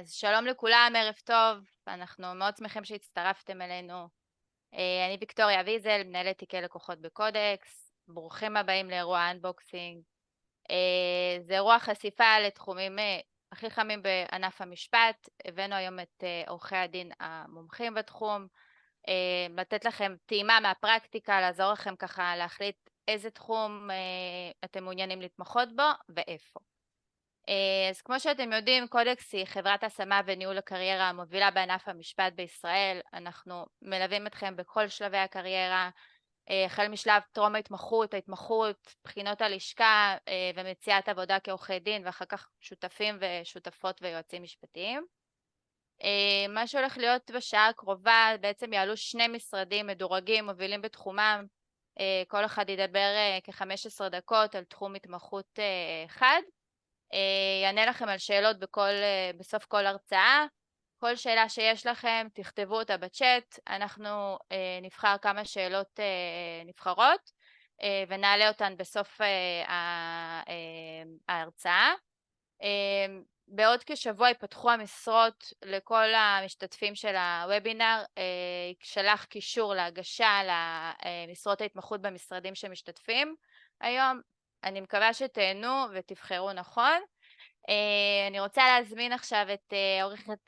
אז שלום לכולם, ערב טוב, אנחנו מאוד שמחים שהצטרפתם אלינו. אני ויקטוריה ויזל, מנהלת תיקי לקוחות בקודקס. ברוכים הבאים לאירוע אנבוקסינג. זה אירוע חשיפה לתחומים הכי חמים בענף המשפט. הבאנו היום את עורכי הדין המומחים בתחום, לתת לכם טעימה מהפרקטיקה, לעזור לכם ככה להחליט איזה תחום אתם מעוניינים להתמחות בו ואיפה. אז כמו שאתם יודעים, קודקס היא חברת השמה וניהול הקריירה המובילה בענף המשפט בישראל. אנחנו מלווים אתכם בכל שלבי הקריירה, החל משלב טרום ההתמחות, בחינות הלשכה ומציאת עבודה כעורכי דין, ואחר כך שותפים ושותפות ויועצים משפטיים. מה שהולך להיות בשעה הקרובה, בעצם יעלו שני משרדים מדורגים מובילים בתחומם, כל אחד ידבר כ-15 דקות על תחום התמחות אחד. יענה לכם על שאלות בסוף כל הרצאה. כל שאלה שיש לכם תכתבו אותה בצ'אט, אנחנו נבחר כמה שאלות נבחרות ונעלה אותן בסוף ההרצאה. בעוד כשבוע ייפתחו המשרות לכל המשתתפים של הוובינר, שלח קישור להגשה למשרות ההתמחות במשרדים שמשתתפים היום. אני מקווה שתהנו ותבחרו נכון. אני רוצה להזמין עכשיו את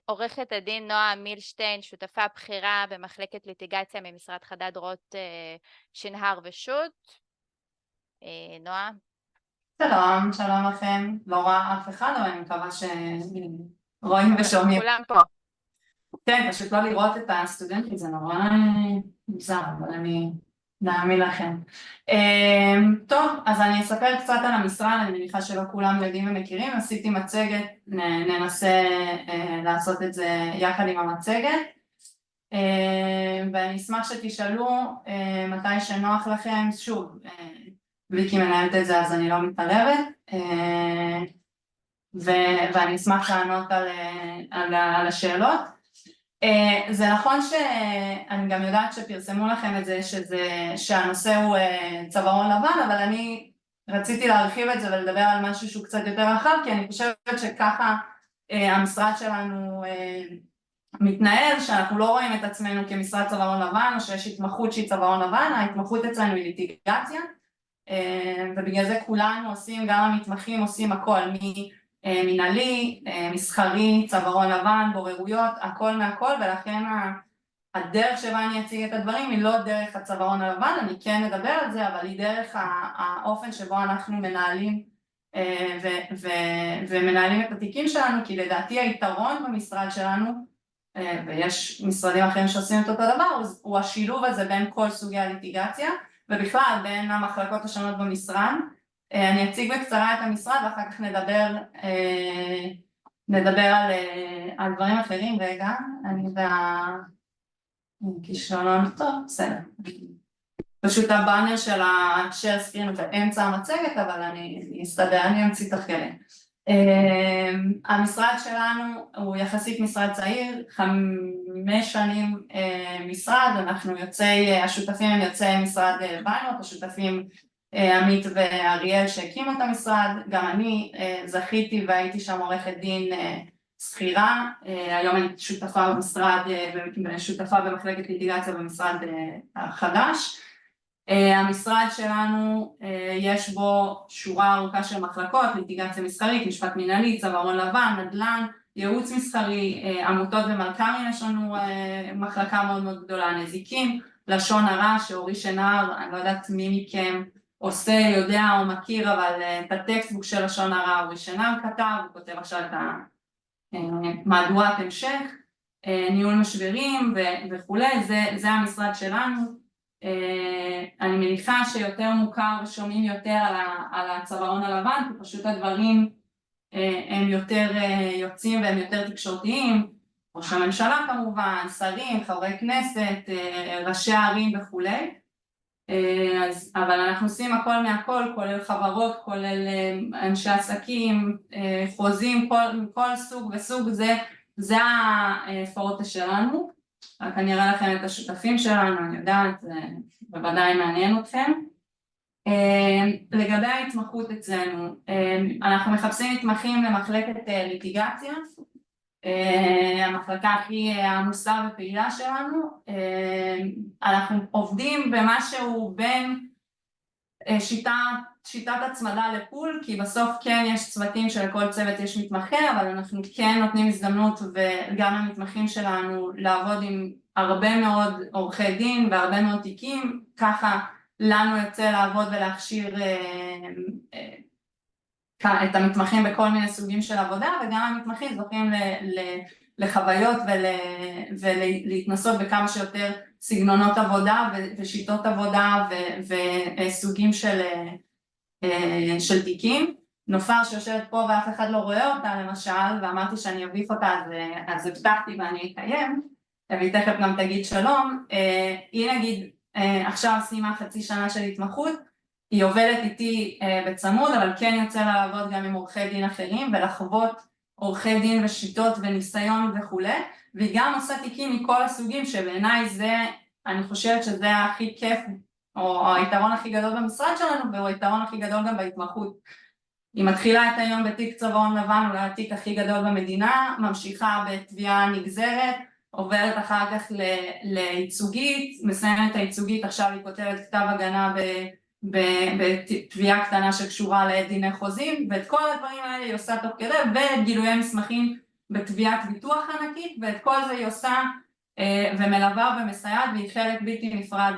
עורכת הדין נועה מילשטיין, שותפה בכירה במחלקת ליטיגציה ממשרד חדד רוט שנהר ושות'. נועה. שלום, שלום לכם. לא רואה אף אחד, אבל אני מקווה שרואים ושומעים. כולם פה. כן, פשוט לא לראות את הסטודנטים, זה נורא מוזר, אבל אני נאמין לכם. טוב, אז אני אספר קצת על המשרד, אני מניחה שלא כולם יודעים ומכירים. עשיתי מצגת, ננסה לעשות את זה יחד עם המצגת. ואני אשמח שתשאלו מתי שנוח לכם. שוב, ויקי מנהלת את זה אז אני לא מתערבת, ואני אשמח לענות על השאלות. זה נכון שאני גם יודעת שפרסמו לכם את זה, שהנושא הוא צווארון לבן, אבל אני רציתי להרחיב את זה ולדבר על משהו שהוא קצת יותר רחב, כי אני חושבת שככה המשרד שלנו מתנהל, שאנחנו לא רואים את עצמנו כמשרד צווארון לבן, או שיש התמחות שהיא צווארון לבן. ההתמחות אצלנו היא ליטיגציה, ובגלל זה כולנו עושים, גם המתמחים עושים הכל, ממנהלי, מסחרי, צווארון לבן, בוררויות, הכל מהכל, ולכן הדרך שבה אני אציג את הדברים היא לא דרך הצווארון הלבן. אני כן אדבר על זה, אבל היא דרך האופן שבו אנחנו מנהלים ומנהלים את התיקים שלנו, כי לדעתי היתרון במשרד שלנו, ויש משרדים אחרים שעושים את אותו דבר, הוא השילוב הזה בין כל סוגי הליטיגציה, ובכלל בין המחלקות השונות במשרד. אני אציג בקצרה את המשרד ואחר כך נדבר על דברים אחרים. רגע, אני כישלון טוב, בסדר. פשוט הבאנר של השאר סקרין באמצע המצגת, אבל אני אסתדר, אני אמציא תחכלים. המשרד שלנו הוא יחסית משרד צעיר, 5 שנים משרד. אנחנו השותפים הם יוצאי משרד ביינוט, השותפים עמית ואריאל שהקימו את המשרד. גם אני זכיתי והייתי שם עורכת דין שכירה, היום אני שותפה במשרד, שותפה במחלקת ליטיגציה במשרד החדש. המשרד שלנו יש בו שורה ארוכה של מחלקות, ליטיגציה מסחרית, משפט מנהלי, צווארון לבן, נדל"ן, ייעוץ מסחרי, עמותות ומלכ"רים. יש לנו מחלקה מאוד מאוד גדולה, נזיקים, לשון הרע, שאורי שנהר, אני לא יודעת מי מכם עושה, יודע או מכיר, אבל את הטקסטבוק של לשון הרע אורי שנהר כתב, הוא כותב עכשיו את מהדורת המשך, ניהול משברים וכולי. זה המשרד שלנו. אני מניחה שיותר מוכר ושומעים יותר על הצווארון הלבן, כי פשוט הדברים הם יותר יוצאים והם יותר תקשורתיים, ראש הממשלה כמובן, שרים, חברי כנסת, ראשי הערים וכולי. אבל אנחנו עושים הכל מהכל, כולל חברות, כולל אנשי עסקים, חוזים, כל סוג וסוג. זה הפורטה שלנו. רק אני אראה לכם את השותפים שלנו, אני יודעת, זה בוודאי מעניין אתכם. לגבי ההתמחות אצלנו, אנחנו מחפשים מתמחים למחלקת ליטיגציה. המחלקה הכי עמוסה ופעילה שלנו. אנחנו עובדים במשהו בין שיטת הצמדה לפול, כי בסוף כן יש צוותים שלכל צוות יש מתמחה, אבל אנחנו כן נותנים הזדמנות וגם למתמחים שלנו לעבוד עם הרבה מאוד עורכי דין והרבה מאוד תיקים, ככה לנו יוצא לעבוד ולהכשיר את המתמחים בכל מיני סוגים של עבודה, וגם המתמחים זוכים לחוויות ולהתנסות בכמה שיותר סגנונות עבודה ושיטות עבודה וסוגים של תיקים. נופר שיושבת פה ואף אחד לא רואה אותה למשל, ואמרתי שאני אביף אותה, אז הבטחתי ואני אקיים, והיא תכף גם תגיד שלום. היא נגיד עכשיו סיימה חצי שנה של התמחות, היא עובדת איתי בצמוד, אבל כן יוצא לה לעבוד גם עם עורכי דין אחרים ולחוות עורכי דין ושיטות וניסיון וכו', והיא גם עושה תיקים מכל הסוגים, שבעיניי זה, אני חושבת שזה הכי כיף, או היתרון הכי גדול במשרד שלנו, והוא היתרון הכי גדול גם בהתמחות. היא מתחילה את היום בתיק צווארון לבן, אולי התיק הכי גדול במדינה, ממשיכה בתביעה נגזרת, עוברת אחר כך לייצוגית, מסיימת הייצוגית, עכשיו היא כותבת כתב הגנה בתביעה קטנה שקשורה לדיני חוזים, ואת כל הדברים האלה היא עושה תוך כדי, וגילויי מסמכים בתביעת ביטוח ענקית, ואת כל זה היא עושה ומלווה ומסייעת, והיא חלק בלתי נפרד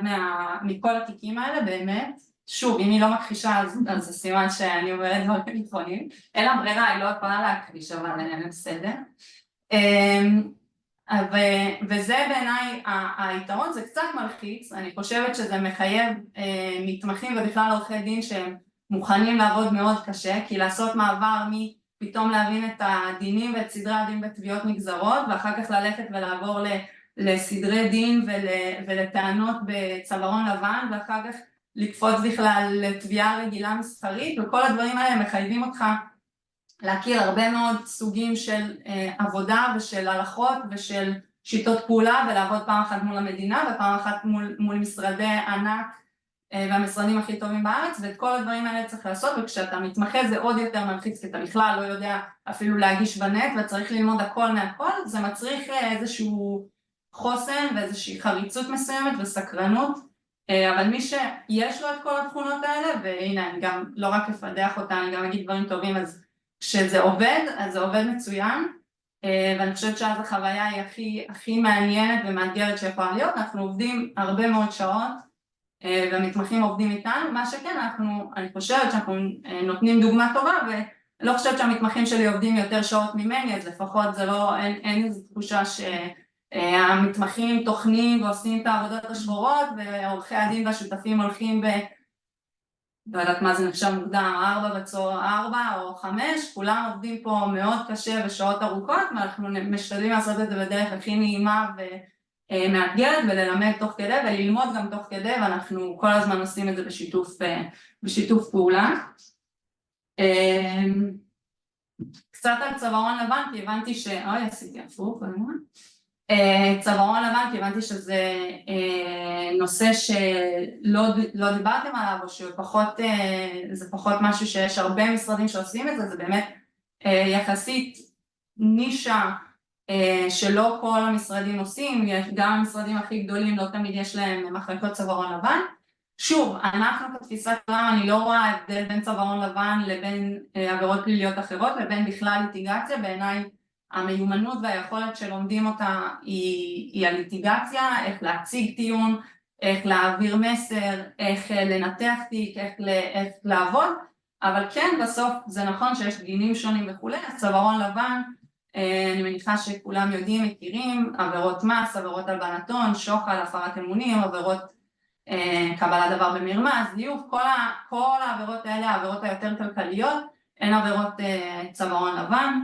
מכל התיקים האלה, באמת. שוב, אם היא לא מכחישה, אז זה סימן שאני אומרת דברים נכונים, אין לה ברירה, היא לא יכולה להכחיש, אבל בסדר. וזה בעיניי היתרון, זה קצת מלחיץ, אני חושבת שזה מחייב מתמחים ובכלל עורכי דין שהם מוכנים לעבוד מאוד קשה, כי לעשות מעבר מפתאום להבין את הדינים ואת סדרי הדין בתביעות נגזרות, ואחר כך ללכת ולעבור לסדרי דין ולטענות בצווארון לבן, ואחר כך לקפוץ בכלל לתביעה רגילה מסחרית, וכל הדברים האלה מחייבים אותך להכיר הרבה מאוד סוגים של עבודה ושל הלכות ושל שיטות פעולה, ולעבוד פעם אחת מול המדינה ופעם אחת מול משרדי ענק והמשרדים הכי טובים בארץ, ואת כל הדברים האלה צריך לעשות, וכשאתה מתמחה זה עוד יותר מלחיץ, כי אתה בכלל לא יודע אפילו להגיש בנט וצריך ללמוד הכל מהכל, זה מצריך איזשהו חוסן ואיזושהי חריצות מסוימת וסקרנות, אבל מי שיש לו את כל התכונות האלה, והנה אני גם לא רק אפדח אותה, אני גם אגיד דברים טובים, אז כשזה עובד, אז זה עובד מצוין, ואני חושבת שאז החוויה היא הכי מעניינת ומאתגרת שיכולה להיות. אנחנו עובדים הרבה מאוד שעות, והמתמחים עובדים איתנו, מה שכן, אני חושבת שאנחנו נותנים דוגמה טובה, ולא חושבת שהמתמחים שלי עובדים יותר שעות ממני, אז לפחות זה לא, אין איזו תחושה שהמתמחים תוכנים ועושים את העבודות השחורות, ועורכי הדין והשותפים הולכים לא יודעת מה זה נחשב מוקדם, 4 או 5, כולם עובדים פה מאוד קשה בשעות ארוכות, ואנחנו משתדלים לעשות את זה בדרך הכי נעימה ומאתגרת, וללמד תוך כדי וללמוד גם תוך כדי, ואנחנו כל הזמן עושים את זה בשיתוף פעולה. קצת על צווארון לבן, כי הבנתי עשיתי הפוך, צווארון לבן, כי הבנתי שזה נושא שלא דיברתם עליו, או שזה פחות משהו שיש הרבה משרדים שעושים את זה, זה באמת יחסית נישה שלא כל המשרדים עושים, גם המשרדים הכי גדולים לא תמיד יש להם מחלקות צווארון לבן. שוב, אנחנו כתפיסת עולם, אני לא רואה הבדל בין צווארון לבן לבין עבירות פליליות אחרות, לבין בכלל ליטיגציה. בעיניי המיומנות והיכולת שלומדים אותה היא הליטיגציה, איך להציג טיעון, איך להעביר מסר, איך לנתח תיק, איך לעבוד, אבל כן בסוף זה נכון שיש דינים שונים וכולי. צווארון לבן, אני מניחה שכולם יודעים, מכירים, עבירות מס, עבירות הלבנת, שוחד, הפרת אמונים, עבירות קבלת דבר במרמה, זיוף, כל העבירות האלה, העבירות היותר כלכליות, הן עבירות צווארון לבן.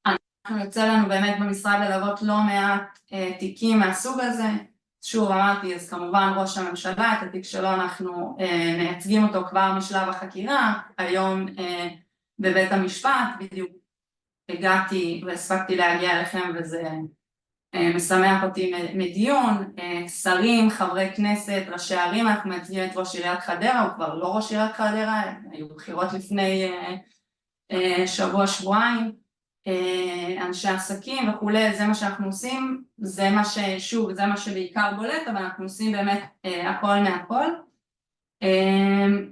אנחנו יוצא לנו באמת במשרד ללוות לא מעט תיקים מהסוג הזה. שוב אמרתי, אז כמובן ראש הממשלה, את התיק שלו אנחנו מייצגים אותו כבר משלב החקירה, היום בבית המשפט, בדיוק הגעתי והספקתי להגיע אליכם וזה משמח אותי מדיון, שרים, חברי כנסת, ראשי ערים, אנחנו מייצגים את ראש עיריית חדרה, הוא כבר לא ראש עיריית חדרה, היו בחירות לפני שבוע-שבועיים, אנשי עסקים וכולי, זה מה שאנחנו עושים, זה מה ששוב, זה מה שבעיקר בולט, אבל אנחנו עושים באמת הכל מהכל.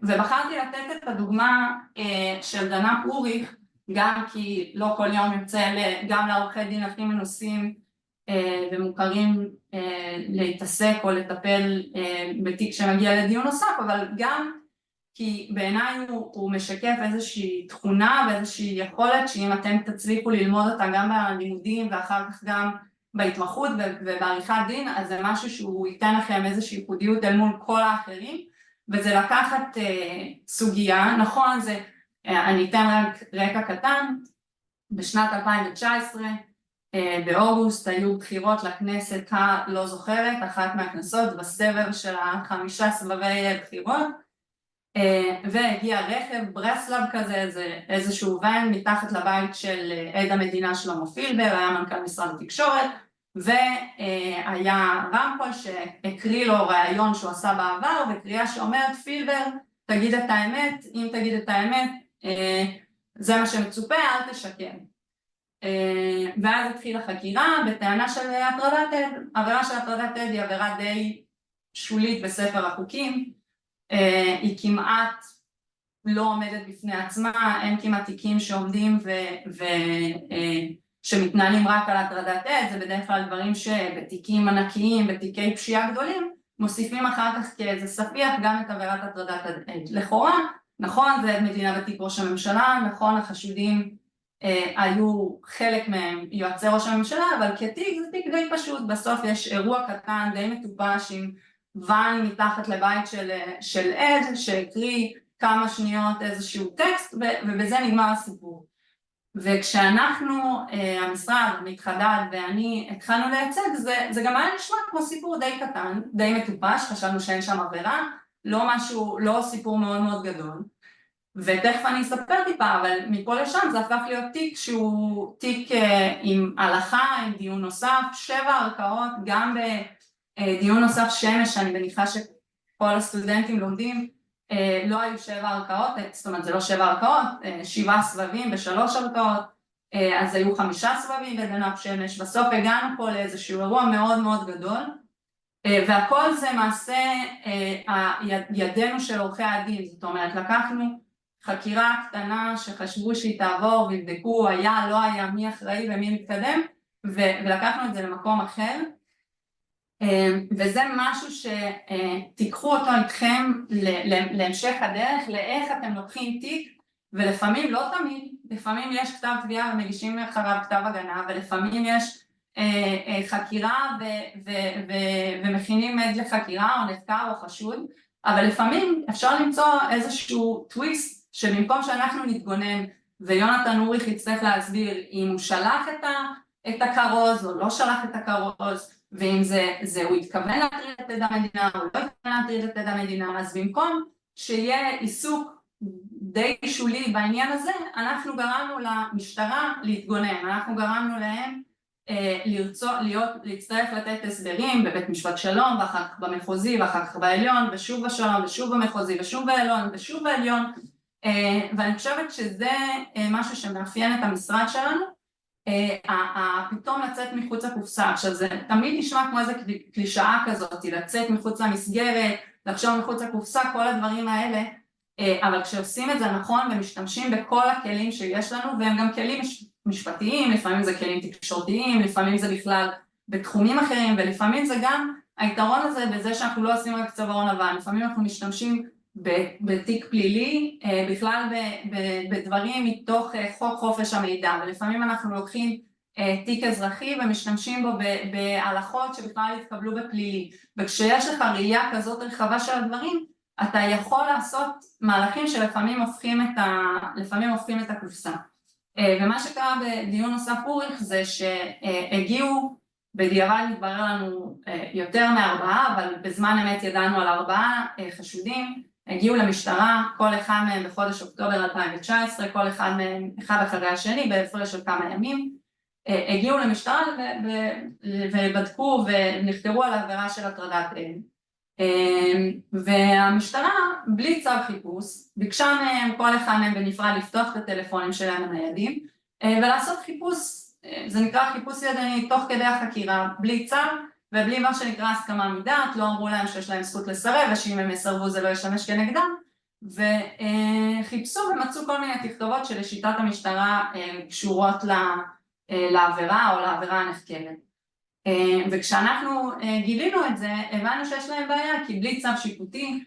ובחרתי לתת את הדוגמה של דנה אוריך, גם כי לא כל יום יוצא גם לעורכי דין הכי מנוסים ומוכרים להתעסק או לטפל בתיק שמגיע לדיון נוסף, אבל גם כי בעיניי הוא משקף איזושהי תכונה ואיזושהי יכולת שאם אתם תצליחו ללמוד אותה גם בלימודים ואחר כך גם בהתמחות ובעריכת דין, אז זה משהו שהוא ייתן לכם איזושהי ייחודיות אל מול כל האחרים, וזה לקחת סוגיה, נכון, אני אתן רק רקע קטן, בשנת 2019 באוגוסט היו בחירות לכנסת הלא זוכרת, אחת מהכנסות בסבב של 5 סבבי בחירות, והגיע רכב ברסלב כזה, איזשהו ואן מתחת לבית של עד המדינה שלמה פילבר, היה מנכ"ל משרד התקשורת, והיה רמפול שהקריא לו רעיון שהוא עשה בעבר, וקריאה שאומרת פילבר תגיד את האמת, אם תגיד את האמת זה מה שמצופה, אל תשקר. ואז התחילה חקירה בטענה של הטרדת עד. עבירה של הטרדת עד היא עבירה די שולית בספר החוקים, היא כמעט לא עומדת בפני עצמה, אין כמעט תיקים שעומדים שמתנהלים רק על הטרדת עד, זה בדרך כלל דברים שבתיקים ענקיים, בתיקי פשיעה גדולים, מוסיפים אחר כך כאיזה ספיח גם את עבירת הטרדת עד. לכאורה, נכון, זה מדינה בתיק ראש הממשלה, נכון, החשודים היו חלק מהם יועצי ראש הממשלה, אבל כתיק זה תיק די פשוט, בסוף יש אירוע קטן די מטופש עם ואן מתחת לבית של עד שהקריא כמה שניות איזשהו טקסט ובזה נגמר הסיפור. וכשאנחנו, המשרד, מתחדד ואני התחלנו לייצג, זה גם היה נשמע כמו סיפור די קטן, די מטופש, חשבנו שאין שם עבירה, לא סיפור מאוד מאוד גדול. ותכף אני אספר טיפה, אבל מפה לשם זה הפך להיות תיק שהוא תיק עם הלכה, עם דיון נוסף, 7 ערכאות, גם בדיון נוסף שמש, שאני מניחה שכל הסטודנטים לומדים, לא היו 7 ערכאות, זאת אומרת זה לא 7 ערכאות, 7 סבבים ב3 ערכאות, אז היו 5 סבבים בגנב שמש, בסוף הגענו פה לאיזשהו אירוע מאוד מאוד גדול, והכל זה מעשה ידינו של עורכי הדין, זאת אומרת לקחנו חקירה קטנה שחשבו שהיא תעבור ויבדקו היה, לא היה, מי אחראי ומי מתקדם, ולקחנו את זה למקום אחר, וזה משהו שתיקחו אותו איתכם להמשך הדרך, לאיך אתם לוקחים תיק, ולפעמים, לא תמיד, לפעמים יש כתב תביעה ומגישים אחריו כתב הגנה, ולפעמים יש חקירה ומכינים עד לחקירה או נחקר או חשוד, אבל לפעמים אפשר למצוא איזשהו טוויסט שבמקום שאנחנו נתגונן ויונתן אוריך יצטרך להסביר אם הוא שלח את הכרוז או לא שלח את הכרוז, ואם הוא התכוון להטריד את עד המדינה או לא התכוון להטריד את עד המדינה, אז במקום שיהיה עיסוק די שולי בעניין הזה, אנחנו גרמנו למשטרה להתגונן, אנחנו גרמנו להם להצטרך לתת הסברים בבית משפט שלום ואחר כך במחוזי ואחר כך בעליון ושוב בשלום ושוב במחוזי ושוב בעליון ושוב בעליון, ואני חושבת שזה משהו שמאפיין את המשרד שלנו, פתאום לצאת מחוץ לקופסה. עכשיו זה תמיד נשמע כמו איזה קלישאה כזאת, לצאת מחוץ למסגרת, לחשוב מחוץ לקופסה, כל הדברים האלה, אבל כשעושים את זה נכון ומשתמשים בכל הכלים שיש לנו, והם גם כלים משפטיים, לפעמים זה כלים תקשורתיים, לפעמים זה בכלל בתחומים אחרים, ולפעמים זה גם היתרון הזה בזה שאנחנו לא עושים רק צווארון לבן, לפעמים אנחנו משתמשים בתיק פלילי, בכלל בדברים מתוך חוק חופש המידע, ולפעמים אנחנו לוקחים תיק אזרחי ומשתמשים בו בהלכות שבכלל התקבלו בפלילי, וכשיש לך ראייה כזאת רחבה של הדברים, אתה יכול לעשות מהלכים שלפעמים הופכים את הקופסה. ומה שקרה בדיון נוסף אוריך זה שהגיעו, בדיעבד מתברר לנו יותר מ4, אבל בזמן אמת ידענו על 4 חשודים, הגיעו למשטרה, כל אחד מהם בחודש אוקטובר 2019, כל אחד מהם אחד אחרי השני, בהפרש של כמה ימים, הגיעו למשטרה ובדקו ונחקרו על העבירה של הטרדת עד. והמשטרה, בלי צו חיפוש, ביקשה מהם, כל אחד מהם בנפרד לפתוח את הטלפונים שלהם הניידים, ולעשות חיפוש, זה נקרא חיפוש ידני תוך כדי החקירה, בלי צו ובלי מה שנקרא הסכמה מדעת, לא אמרו להם שיש להם זכות לסרב ושאם הם יסרבו זה לא ישמש כנגדם, וחיפשו ומצאו כל מיני תכתובות שלשיטת המשטרה קשורות לעבירה או לעבירה הנחקרת. וכשאנחנו גילינו את זה, הבנו שיש להם בעיה, כי בלי צו שיפוטי,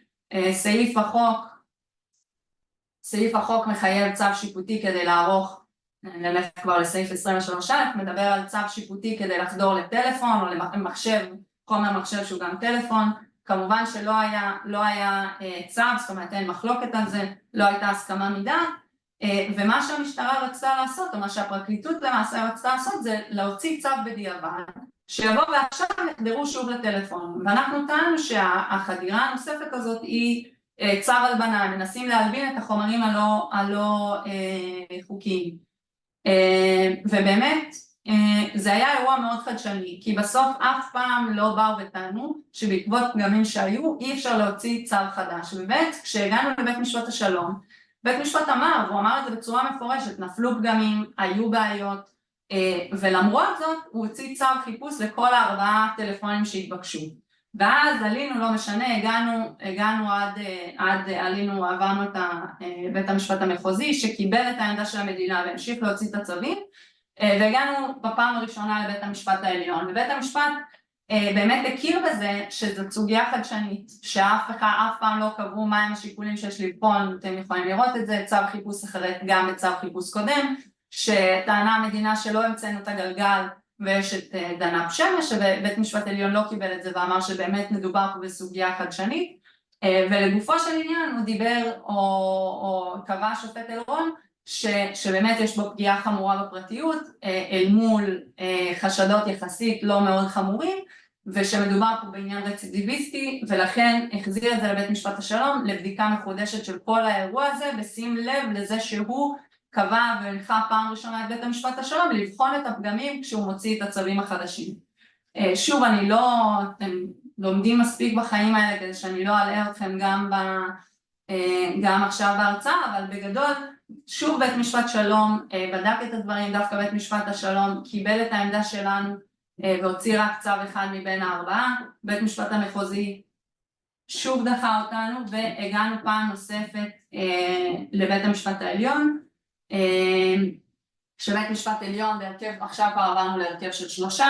סעיף החוק מחייב צו שיפוטי כדי לערוך, נלך כבר לסעיף 23, מדבר על צו שיפוטי כדי לחדור לטלפון או למחשב, חומר מחשב שהוא גם טלפון, כמובן שלא היה צו, זאת אומרת אין מחלוקת על זה, לא הייתה הסכמה מדעת, ומה שהמשטרה רצתה לעשות, או מה שהפרקליטות למעשה רצתה לעשות, זה להוציא צו בדיעבד, שיבוא ועכשיו יחדרו שוב לטלפון, ואנחנו טענו שהחדירה הנוספת הזאת היא צו הלבנה, מנסים להלבין את החומרים הלא חוקיים, ובאמת זה היה אירוע מאוד חדשני, כי בסוף אף פעם לא באו וטענו שבעקבות פגמים שהיו אי אפשר להוציא צו חדש, ובאמת כשהגענו לבית משפט השלום, בית משפט אמר, והוא אמר את זה בצורה מפורשת, נפלו פגמים, היו בעיות, ולמרות זאת הוא הוציא צו חיפוש לכל 4 טלפונים שהתבקשו. ואז עלינו, לא משנה, הגענו עברנו את בית המשפט המחוזי שקיבל את העמדה של המדינה והמשיך להוציא את הצווים, והגענו בפעם הראשונה לבית המשפט העליון, ובית המשפט באמת הכיר בזה שזו סוגיה חדשנית, שאף פעם לא קבעו מהם השיקולים שיש לבחון, אתם יכולים לראות את זה, צו חיפוש אחרת גם בצו חיפוש קודם, שטענה המדינה שלא המצאנו את הגלגל, ויש את דנ"פ שמש, ובית משפט עליון לא קיבל את זה ואמר שבאמת מדובר פה בסוגיה חדשנית, ולגופו של עניין הוא דיבר או קבע שופט אלרון, שבאמת יש בו פגיעה חמורה בפרטיות, אל מול חשדות יחסית לא מאוד חמורים, ושמדובר פה בעניין רצידיביסטי, ולכן החזיר את זה לבית משפט השלום, לבדיקה מחודשת של כל האירוע הזה, בשים לב לזה שהוא קבע והנחה פעם ראשונה את בית המשפט השלום, לבחון את הפגמים כשהוא מוציא את הצווים החדשים. שוב, אתם לומדים מספיק בחיים האלה, כדי שאני לא אלאה אתכם גם עכשיו בהרצאה, אבל בגדול, שוב בית משפט שלום בדק את הדברים, דווקא בית משפט השלום קיבל את העמדה שלנו והוציא רק צו אחד מבין 4, בית משפט המחוזי שוב דחה אותנו והגענו פעם נוספת לבית המשפט העליון, שבית משפט עליון בהרכב, עכשיו כבר עברנו להרכב של 3,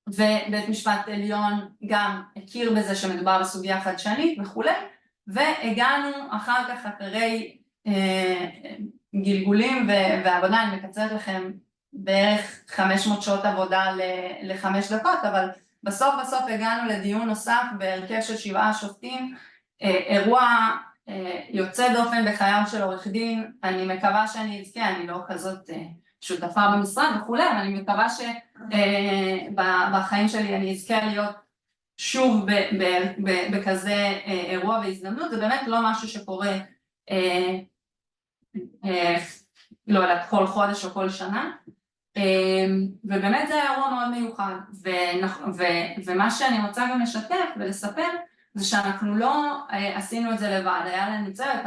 ובית משפט עליון גם הכיר בזה שמדובר בסוגיה חדשנית וכולי, והגענו אחר כך אחרי גלגולים ועבודה, אני מקצרת לכם בערך 500 שעות עבודה ל5 דקות, אבל בסוף הגענו לדיון נוסף בהרכב של 7 שופטים, אירוע יוצא דופן בחייו של עורך דין, אני מקווה שאני אזכה, אני לא כזאת שותפה במשרד וכולי, אבל אני מקווה שבחיים שלי אני אזכה להיות שוב בכזה אירוע והזדמנות, זה באמת לא משהו שקורה לא יודעת כל חודש או כל שנה, ובאמת זה היה אירוע מאוד מיוחד, ומה שאני רוצה גם לשתף ולספר זה שאנחנו לא עשינו את זה לבד, היה לנו צוות,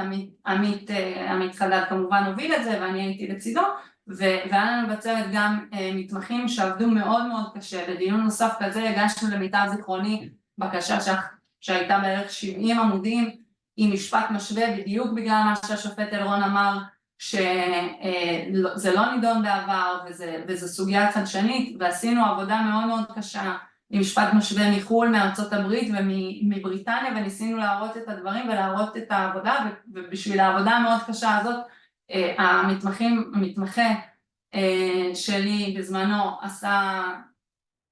עמית חדד כמובן הוביל את זה ואני הייתי לצידו, והיה לנו בצוות גם מתמחים שעבדו מאוד מאוד קשה. בדיון נוסף כזה הגשנו למיטב זיכרוני בקשה שהייתה בערך 70 עמודים עם משפט משווה, בדיוק בגלל מה שהשופט אלרון אמר שזה לא נידון בעבר וזו סוגיה חדשנית, ועשינו עבודה מאוד מאוד קשה עם משפט משווה מחול, מארצות הברית ומבריטניה, וניסינו להראות את הדברים ולהראות את העבודה, ובשביל העבודה המאוד קשה הזאת המתמחה שלי בזמנו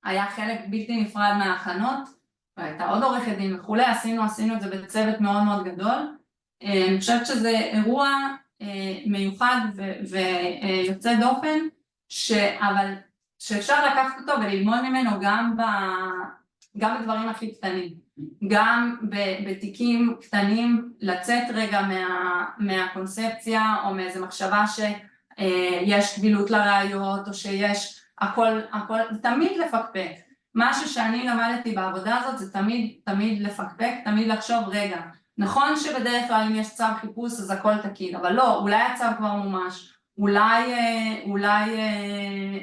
היה חלק בלתי נפרד מההכנות, והייתה עוד עורכת דין וכולי, עשינו את זה בצוות מאוד מאוד גדול. אני חושבת שזה אירוע מיוחד ויוצא דופן, אבל שאפשר לקחת אותו וללמוד ממנו גם בדברים הכי קטנים, גם בתיקים קטנים, לצאת רגע מהקונספציה או מאיזו מחשבה שיש קבילות לראיות או שיש הכל, תמיד לפקפק. משהו שאני למדתי בעבודה הזאת זה תמיד לפקפק, תמיד לחשוב רגע, נכון שבדרך כלל אם יש צו חיפוש אז הכל תקין, אבל לא, אולי הצו כבר מומש, אולי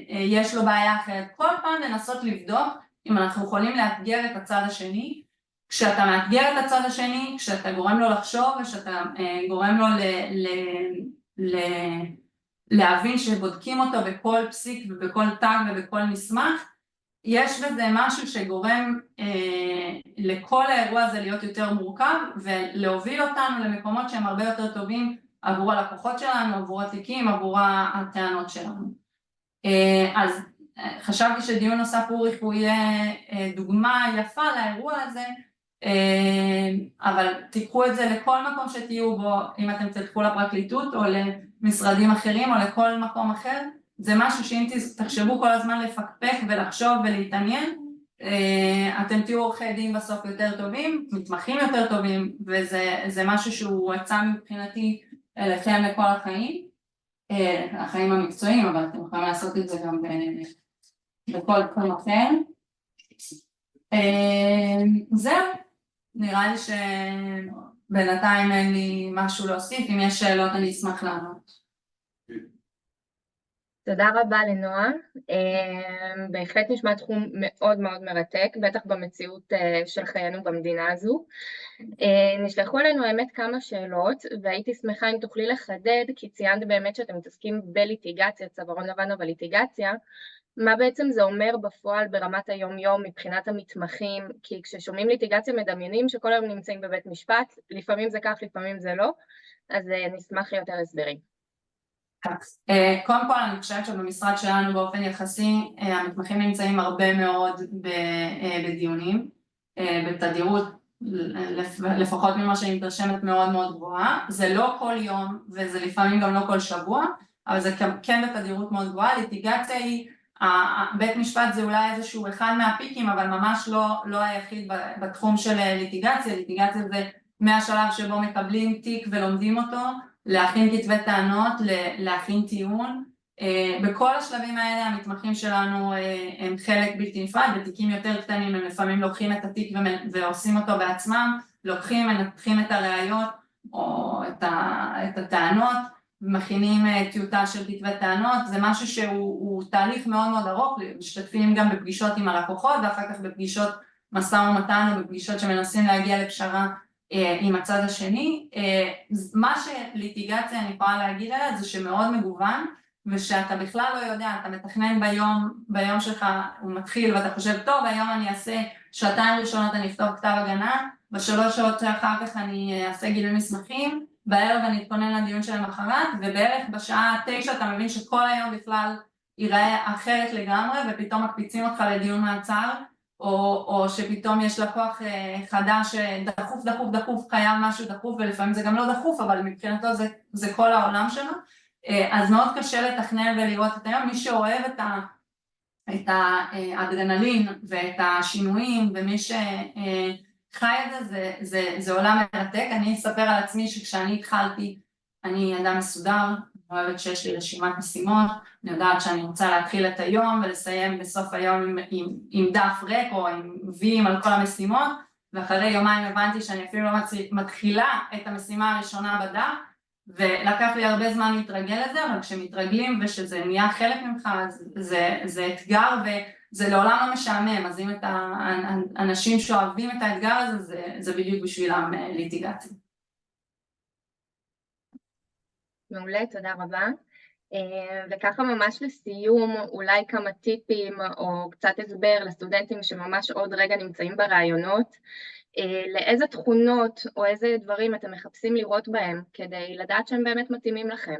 יש לו בעיה אחרת. כל פעם לנסות לבדוק אם אנחנו יכולים לאתגר את הצד השני. כשאתה מאתגר את הצד השני, כשאתה גורם לו לחשוב ושאתה גורם לו להבין שבודקים אותו בכל פסיק ובכל טאג ובכל מסמך, יש בזה משהו שגורם לכל האירוע הזה להיות יותר מורכב ולהוביל אותנו למקומות שהם הרבה יותר טובים עבור הלקוחות שלנו, עבור התיקים, עבור הטענות שלנו. אז חשבתי שדיון נוסף אוריך הוא יהיה דוגמה יפה לאירוע הזה, אבל תיקחו את זה לכל מקום שתהיו בו, אם אתם תלכו לפרקליטות או למשרדים אחרים או לכל מקום אחר, זה משהו שאם תחשבו כל הזמן לפקפק ולחשוב ולהתעניין, אתם תהיו עורכי דין בסוף יותר טובים, מתמחים יותר טובים, וזה משהו שהוא עצה מבחינתי אליכם לכל החיים, החיים המקצועיים, אבל אתם יכולים לעשות את זה גם בכל תחום אחר. זהו, נראה לי שבינתיים אין לי משהו להוסיף, אם יש שאלות אני אשמח לענות. תודה רבה לנועה, בהחלט נשמע תחום מאוד מאוד מרתק, בטח במציאות של חיינו במדינה הזו. נשלחו אלינו האמת כמה שאלות, והייתי שמחה אם תוכלי לחדד, כי ציינת באמת שאתם מתעסקים בליטיגציה, צווארון לבן אבל ליטיגציה, מה בעצם זה אומר בפועל ברמת היום-יום מבחינת המתמחים, כי כששומעים ליטיגציה מדמיינים שכל היום נמצאים בבית משפט, לפעמים זה כך, לפעמים זה לא, אז נשמח ליותר הסברים. קודם כל אני חושבת שבמשרד שלנו באופן יחסי המתמחים נמצאים הרבה מאוד בדיונים, בתדירות לפחות ממה שאני מתרשמת מאוד מאוד גבוהה, זה לא כל יום וזה לפעמים גם לא כל שבוע, אבל זה כן בתדירות מאוד גבוהה. ליטיגציה היא, בית משפט זה אולי איזשהו אחד מהפיקים אבל ממש לא היחיד בתחום של ליטיגציה. ליטיגציה זה מהשלב שבו מקבלים תיק ולומדים אותו, להכין כתבי טענות, להכין טיעון, בכל השלבים האלה המתמחים שלנו הם חלק בלתי נפרד. בתיקים יותר קטנים הם לפעמים לוקחים את התיק ועושים אותו בעצמם, לוקחים, מנתחים את הראיות או את הטענות, מכינים טיוטה של כתבי טענות. זה משהו שהוא תהליך מאוד מאוד ארוך, משתתפים גם בפגישות עם הלקוחות ואחר כך בפגישות משא ומתן או בפגישות שמנסים להגיע לפשרה עם הצד השני. מה שליטיגציה אני יכולה להגיד עליה זה שמאוד מגוון, ושאתה בכלל לא יודע, אתה מתכנן ביום שלך, הוא מתחיל ואתה חושב טוב היום אני אעשה שעתיים ראשונות אני אפתור כתב הגנה, בשלוש שעות שאחר כך אני אעשה גילוי מסמכים, בערב אני אתכונן לדיון של המחרת, ובערך בשעה 9 אתה מבין שכל היום בכלל ייראה אחרת לגמרי ופתאום מקפיצים אותך לדיון מעצר, או שפתאום יש לקוח חדש דחוף דחוף דחוף, חייב משהו דחוף, ולפעמים זה גם לא דחוף אבל מבחינתו זה כל העולם שלו. אז מאוד קשה לתכנן ולראות את היום. מי שאוהב את האדרנלין ואת השינויים ומי שחי את זה עולם מרתק. אני אספר על עצמי שכשאני התחלתי אני אדם מסודר, אוהבת שיש לי רשימת משימות, אני יודעת שאני רוצה להתחיל את היום ולסיים בסוף היום עם דף ריק או עם ויים על כל המשימות, ואחרי יומיים הבנתי שאני אפילו לא מתחילה את המשימה הראשונה בדף, ולקח לי הרבה זמן להתרגל לזה, אבל כשמתרגלים ושזה נהיה חלק ממך, זה אתגר וזה לעולם לא משעמם. אז אם את האנשים שאוהבים את האתגר הזה, זה בדיוק בשבילם ליטיגציה. מעולה, תודה רבה. וככה ממש לסיום, אולי כמה טיפים או קצת הסבר לסטודנטים שממש עוד רגע נמצאים ברעיונות, לאיזה תכונות או איזה דברים אתם מחפשים לראות בהם כדי לדעת שהם באמת מתאימים לכם?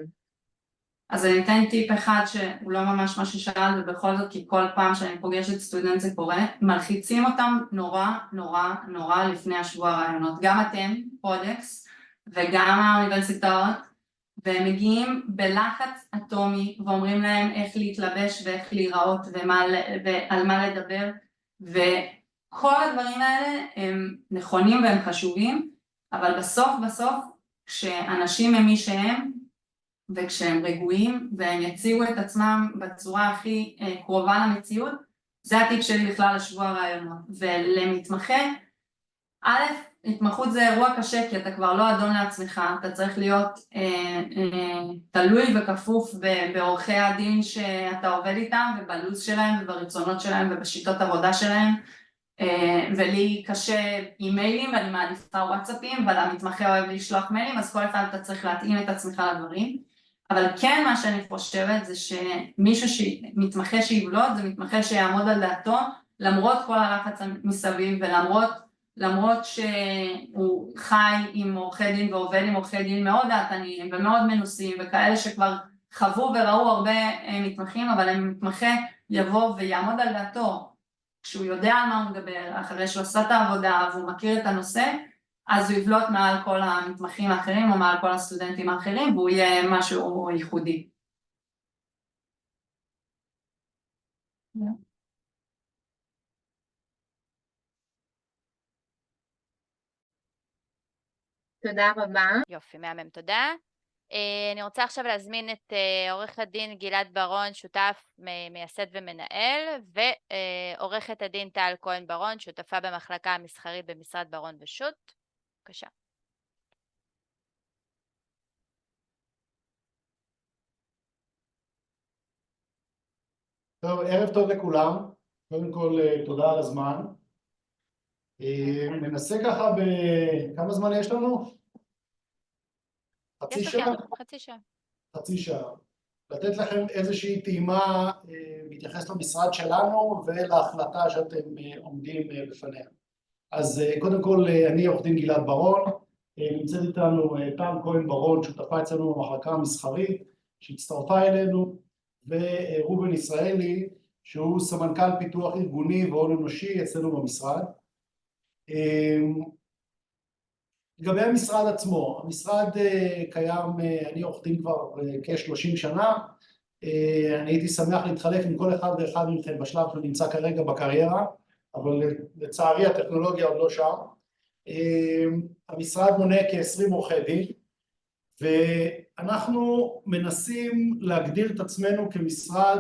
אז אני אתן טיפ אחד שהוא לא ממש מה ששאל, ובכל זאת כי כל פעם שאני פוגשת סטודנט זה קורה, מלחיצים אותם נורא נורא נורא לפני השבוע הרעיונות, גם אתם, פרודקס, וגם האוניברסיטאות, והם מגיעים בלחץ אטומי ואומרים להם איך להתלבש ואיך להיראות ועל מה לדבר, וכל הדברים האלה הם נכונים והם חשובים, אבל בסוף כשאנשים הם מי שהם וכשהם רגועים והם יציגו את עצמם בצורה הכי קרובה למציאות, זה הטיפ שלי בכלל לשבוע הרעיונות. ולמתמחה א', התמחות זה אירוע קשה, כי אתה כבר לא אדון לעצמך, אתה צריך להיות תלוי וכפוף בעורכי הדין שאתה עובד איתם, ובלוז שלהם, וברצונות שלהם, ובשיטות עבודה שלהם, ולי קשה אימיילים, ואני מעדיפה וואטסאפים, אבל המתמחה אוהב לשלוח מיילים, אז כל אחד אתה צריך להתאים את עצמך לדברים, אבל כן מה שאני חושבת זה מתמחה שיבלוט, זה מתמחה שיעמוד על דעתו, למרות כל הלחץ מסביב, למרות שהוא חי עם עורכי דין ועובד עם עורכי דין מאוד דעתניים ומאוד מנוסים, וכאלה שכבר חוו וראו הרבה מתמחים, אבל המתמחה יבוא ויעמוד על דעתו, כשהוא יודע על מה הוא מדבר, אחרי שהוא עושה את העבודה והוא מכיר את הנושא, אז הוא יבלוט מעל כל המתמחים האחרים או מעל כל הסטודנטים האחרים, והוא יהיה משהו ייחודי. תודה רבה. יופי, מהמם, תודה. אני רוצה עכשיו להזמין את עורך הדין גלעד ברון, שותף, מייסד ומנהל, ועורכת הדין טל כהן ברון, שותפה במחלקה המסחרית במשרד ברון ושות'. בבקשה. טוב, ערב טוב לכולם. קודם כל, תודה על הזמן. ננסה ככה כמה זמן יש לנו? חצי שעה? חצי שעה. חצי שעה. לתת לכם איזושהי טעימה מתייחס למשרד שלנו ולהחלטה שאתם עומדים בפניה. אז קודם כל, אני עורך דין גלעד ברון, נמצאת איתנו טל כהן ברון, שותפה אצלנו במחלקה המסחרית, שהצטרפה אלינו, וראובן ישראלי, שהוא סמנכ"ל פיתוח ארגוני והון אנושי אצלנו במשרד. לגבי המשרד עצמו, המשרד קיים, אני עורך דין כבר כ-30 שנה, אני הייתי שמח להתחלק עם כל אחד ואחד מכם בשלב שנמצא כרגע בקריירה, אבל לצערי הטכנולוגיה עוד לא שם. המשרד מונה כ-20 עורכי דין, ואנחנו מנסים להגדיר את עצמנו כמשרד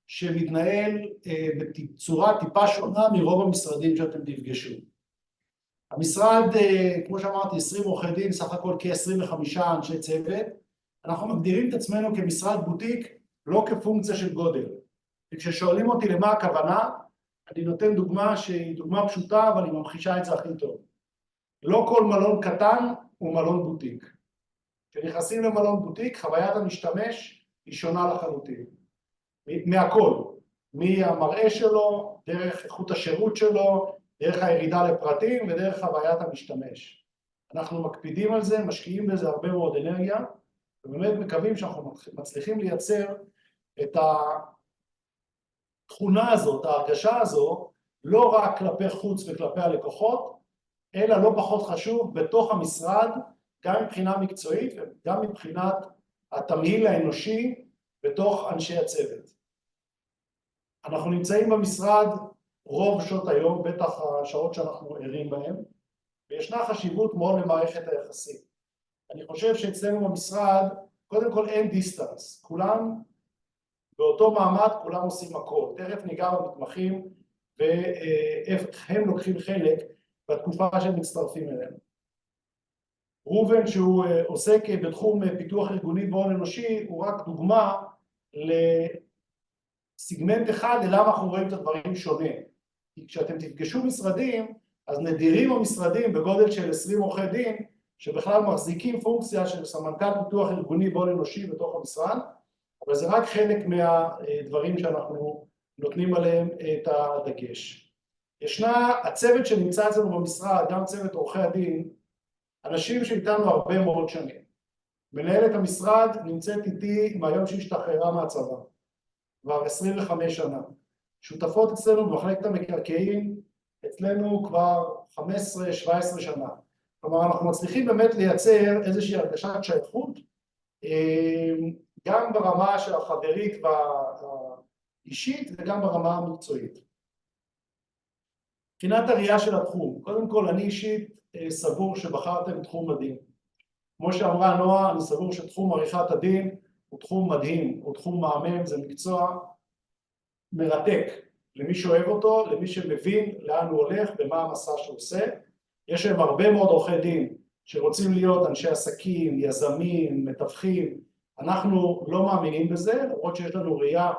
שמתנהל בצורה טיפה שונה מרוב המשרדים שאתם תפגשו. המשרד, כמו שאמרתי, 20 עורכי דין, סך הכל כ-25 אנשי צוות. אנחנו מגדירים את עצמנו כמשרד בוטיק, לא כפונקציה של גודל. וכששואלים אותי למה הכוונה, אני נותן דוגמה שהיא דוגמה פשוטה, אבל היא ממחישה את זה הכי טוב. לא כל מלון קטן הוא מלון בוטיק. כשנכנסים למלון בוטיק, חוויית המשתמש היא שונה לחלוטין. מהכל. מהמראה שלו, דרך איכות השירות שלו, דרך הירידה לפרטים ודרך חוויית המשתמש. אנחנו מקפידים על זה, משקיעים בזה הרבה מאוד אנרגיה, ובאמת מקווים שאנחנו מצליחים לייצר את התכונה הזאת, ההרגשה הזו, לא רק כלפי חוץ וכלפי הלקוחות, אלא לא פחות חשוב בתוך המשרד, גם מבחינה מקצועית וגם מבחינת התמהיל האנושי בתוך אנשי הצוות. אנחנו נמצאים במשרד רוב שעות היום, בטח השעות שאנחנו ערים בהן, וישנה חשיבות מאוד למערכת היחסים. אני חושב שאצלנו במשרד, קודם כל אין דיסטנס, כולם באותו מעמד, כולם עושים הכל. תכף ניגע במתמחים ואיך הם לוקחים חלק בתקופה שהם מצטרפים אלינו. ראובן, שהוא עוסק בתחום פיתוח ארגוני והון אנושי, הוא רק דוגמה לסיגמנט אחד ללמה אנחנו רואים את הדברים שונה. כי כשאתם תפגשו משרדים, אז נדירים המשרדים בגודל של 20 עורכי דין, שבכלל מחזיקים פונקציה של סמנכ"ל פיתוח ארגוני והון אנושי בתוך המשרד, אבל זה רק חלק מהדברים שאנחנו נותנים עליהם את הדגש. ישנה הצוות שנמצא אצלנו במשרד, גם צוות עורכי הדין, אנשים שאיתנו הרבה מאוד שנים. מנהלת המשרד נמצאת איתי מהיום שהשתחררה מהצבא, כבר 25 שנה. שותפות אצלנו במחלקת המקרקעין, אצלנו כבר 15-17 שנה. כלומר, אנחנו מצליחים באמת לייצר איזושהי הרגשת שייכות, גם ברמה של החברית והאישית וגם ברמה המקצועית. מבחינת הראייה של התחום, קודם כל אני אישית סבור שבחרתם תחום מדהים. כמו שאמרה נועה, אני סבור שתחום עריכת הדין הוא תחום מדהים, הוא תחום מהמם, זה מקצוע מרתק למי שאוהב אותו, למי שמבין לאן הוא הולך ומה המסע שהוא עושה. יש להם הרבה מאוד עורכי דין שרוצים להיות אנשי עסקים, יזמים, מתווכים. אנחנו לא מאמינים בזה, למרות שיש לנו ראייה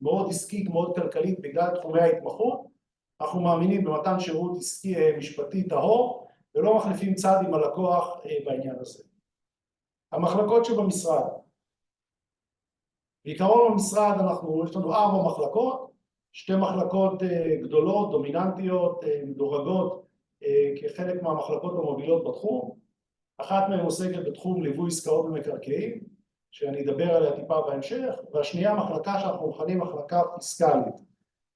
מאוד עסקית, מאוד כלכלית בגלל תחומי ההתמחות. אנחנו מאמינים במתן שירות עסקי משפטי טהור, ולא מחליפים צד עם הלקוח בעניין הזה. המחלקות שבמשרד. בעיקרון במשרד יש לנו 4 מחלקות, 2 מחלקות גדולות, דומיננטיות, מדורגות כחלק מהמחלקות המובילות בתחום. אחת מהן עוסקת בתחום ליווי עסקאות במקרקעין, שאני אדבר עליה טיפה בהמשך, והשנייה מחלקה שאנחנו מכנים מחלקה פיסקלית.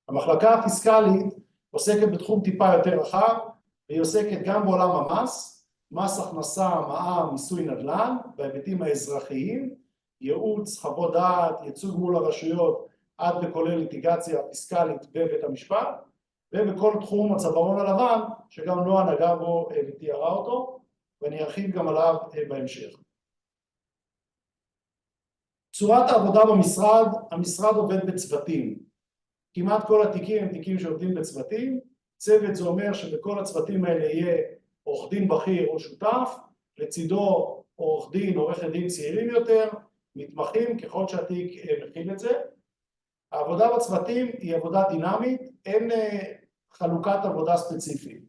המחלקה הפיסקלית עוסקת בתחום טיפה יותר רחב, והיא עוסקת גם בעולם המס, מס הכנסה, מע"מ, מיסוי נדל"ן, בהיבטים האזרחיים, ייעוץ, חוות דעת, ייצוג מול הרשויות, עד וכולל ליטיגציה פיסקלית בבית המשפט, ובכל תחום הצווארון הלבן, שגם נועה נגעה בו ותיארה אותו, ואני ארחיב גם עליו בהמשך. צורת העבודה במשרד, המשרד עובד בצוותים. כמעט כל התיקים הם תיקים שעובדים בצוותים. צוות זה אומר שבכל הצוותים האלה יהיה עורך דין בכיר או שותף, לצידו עורך דין, עורכת דין צעירים יותר, מתמחים ככל שהתיק מכיל את זה. העבודה בצוותים היא עבודה דינמית, אין חלוקת עבודה ספציפית.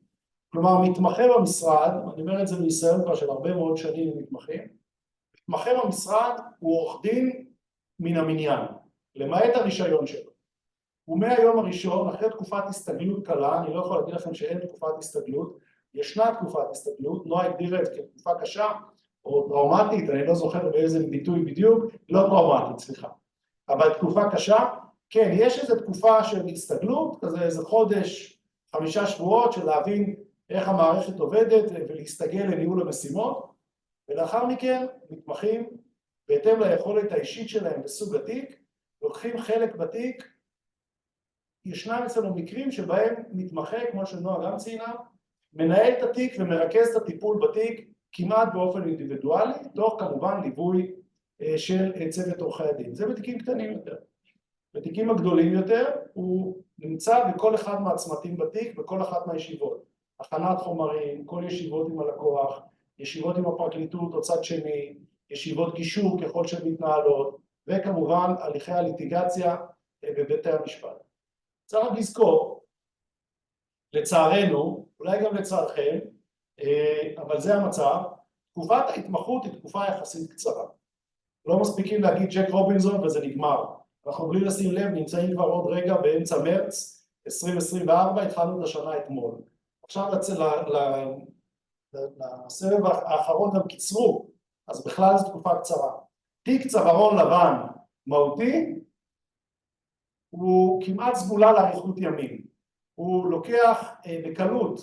כלומר, מתמחה במשרד, אני אומר את זה מניסיון כבר של הרבה מאוד שנים עם מתמחים, מתמחה במשרד הוא עורך דין מן המניין, למעט הרישיון שלו. ומהיום הראשון, אחרי תקופת הסתגלות קלה, אני לא יכול להגיד לכם שאין תקופת הסתגלות, ישנה תקופת הסתגלות, נועה הגדירה את כתקופה קשה או טראומטית, אני לא זוכר באיזה ביטוי בדיוק, לא טראומטית, סליחה. אבל תקופה קשה, כן, יש איזו תקופה של הסתגלות, כזה איזה חודש, 5 שבועות של להבין איך המערכת עובדת ולהסתגל לניהול המשימות, ולאחר מכן מתמחים בהתאם ליכולת האישית שלהם בסוג התיק, לוקחים חלק בתיק. ישנם אצלנו מקרים שבהם מתמחה, כמו שנועה גם ציינה, מנהל את התיק ומרכז את הטיפול בתיק כמעט באופן אינדיבידואלי, תוך כמובן ליווי של צוות עורכי הדין. זה בתיקים קטנים יותר. בתיקים הגדולים יותר הוא נמצא בכל אחד מהצמתים בתיק, בכל אחת מהישיבות. הכנת חומרים, כל ישיבות עם הלקוח, ישיבות עם הפרקליטות או צד שני, ישיבות גישור ככל שהן מתנהלות, וכמובן הליכי הליטיגציה בבתי המשפט. צריך לזכור, לצערנו, אולי גם לצערכם, אבל זה המצב, תקופת ההתמחות היא תקופה יחסית קצרה. לא מספיקים להגיד ג'ק רובינזון וזה נגמר. אנחנו בלי לשים לב, נמצאים כבר עוד רגע באמצע מרץ 2024, התחלנו את השנה אתמול. עכשיו לסבב האחרון גם קיצרו, אז בכלל זו תקופה קצרה. תיק צווארון לבן מהותי, הוא כמעט סגולה לאריכות ימים. הוא לוקח בקלות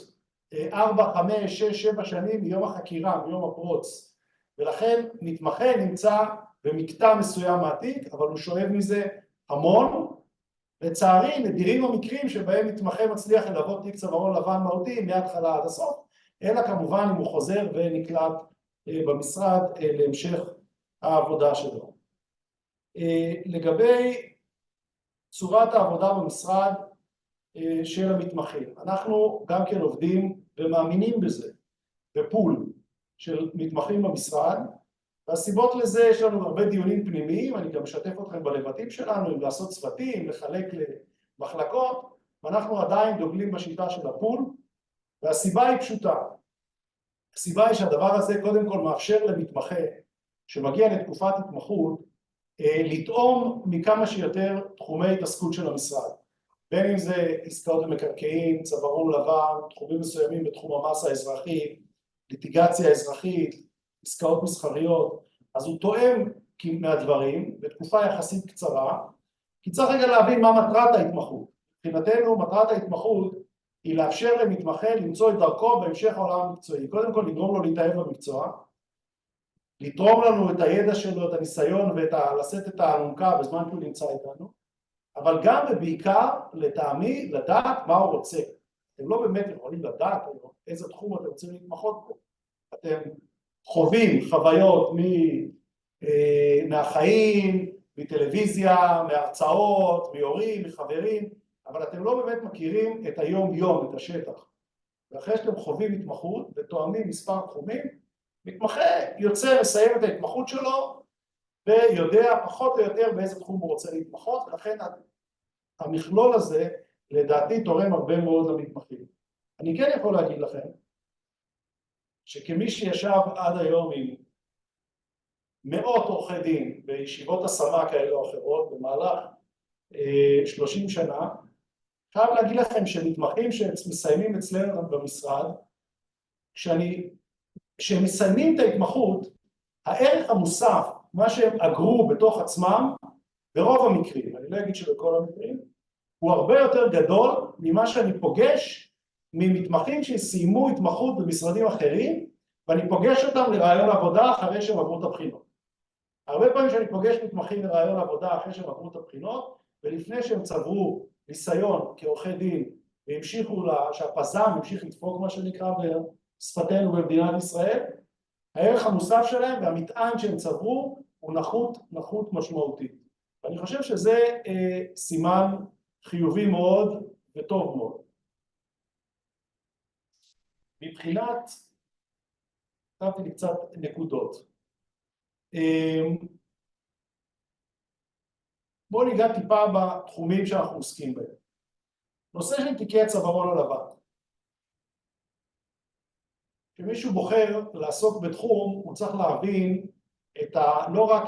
4, 5, 6, 7 שנים מיום החקירה, מיום הפרוץ. ולכן מתמחה נמצא במקטע מסוים מהתיק, אבל הוא שואב מזה המון. לצערי, נדירים המקרים שבהם מתמחה מצליח ללוות תיק צווארון לבן מהותי מההתחלה עד הסוף, אלא כמובן אם הוא חוזר ונקלט במשרד להמשך העבודה שלו. לגבי צורת העבודה במשרד של המתמחים, אנחנו גם כן עובדים ומאמינים בזה, בפול של מתמחים במשרד, והסיבות לזה יש לנו הרבה דיונים פנימיים, אני גם משתף אתכם בלבטים שלנו, אם לעשות צוותים, לחלק למחלקות, ואנחנו עדיין דוגלים בשיטה של הפול, והסיבה היא פשוטה. הסיבה היא שהדבר הזה קודם כל מאפשר למתמחה שמגיע לתקופת התמחות, לטעום מכמה שיותר תחומי התעסקות של המשרד. בין אם זה עסקאות במקרקעין, צווארון לבן, תחומים מסוימים בתחום המס האזרחי, ליטיגציה אזרחית, עסקאות מסחריות, אז הוא תואם מהדברים בתקופה יחסית קצרה, כי צריך רגע להבין מה מטרת ההתמחות. מבחינתנו מטרת ההתמחות היא לאפשר למתמחה למצוא את דרכו בהמשך העולם המקצועי. קודם כל לגרום לו להתאהב במקצוע, לתרום לנו את הידע שלו, את הניסיון ולשאת את האלונקה בזמן שהוא נמצא איתנו, אבל גם ובעיקר לטעמי לדעת מה הוא רוצה. אתם לא באמת יכולים לדעת איזה תחום אתם רוצים להתמחות פה. אתם חווים חוויות מהחיים, מטלוויזיה, מהרצאות, מהורים, מחברים, אבל אתם לא באמת מכירים את היום-יום, את השטח. ואחרי שאתם חווים התמחות ותואמים מספר תחומים, מתמחה יוצא לסיים את ההתמחות שלו, ויודע פחות או יותר באיזה תחום הוא רוצה להתמחות, ולכן המכלול הזה לדעתי תורם הרבה מאוד למתמחים. אני כן יכול להגיד לכם, שכמי שישב עד היום עם מאות עורכי דין בישיבות השמה כאלה או אחרות במהלך 30 שנה, חייב להגיד לכם שמתמחים שמסיימים אצלנו במשרד, כשהם מסיימים את ההתמחות, הערך המוסף, מה שהם אגרו בתוך עצמם, ברוב המקרים, אני לא אגיד שבכל המקרים, הוא הרבה יותר גדול ממה שאני פוגש ממתמחים שסיימו התמחות במשרדים אחרים, ואני פוגש אותם לרעיון עבודה אחרי שהם עברו את הבחינות. הרבה פעמים שאני פוגש מתמחים לרעיון עבודה אחרי שהם עברו את הבחינות, ולפני שהם צברו ניסיון כעורכי דין, והמשיכו, שהפזם המשיך לדפוק מה שנקרא בשפתנו במדינת ישראל, הערך המוסף שלהם והמטען שהם צברו הוא נחות משמעותית. ואני חושב שזה סימן חיובי מאוד וטוב מאוד. מבחינת, כתבתי לי קצת נקודות. בואו ניגע טיפה בתחומים שאנחנו עוסקים בהם. נושא של תיקי הצווארון הלבן. כשמישהו בוחר לעסוק בתחום, הוא צריך להבין לא רק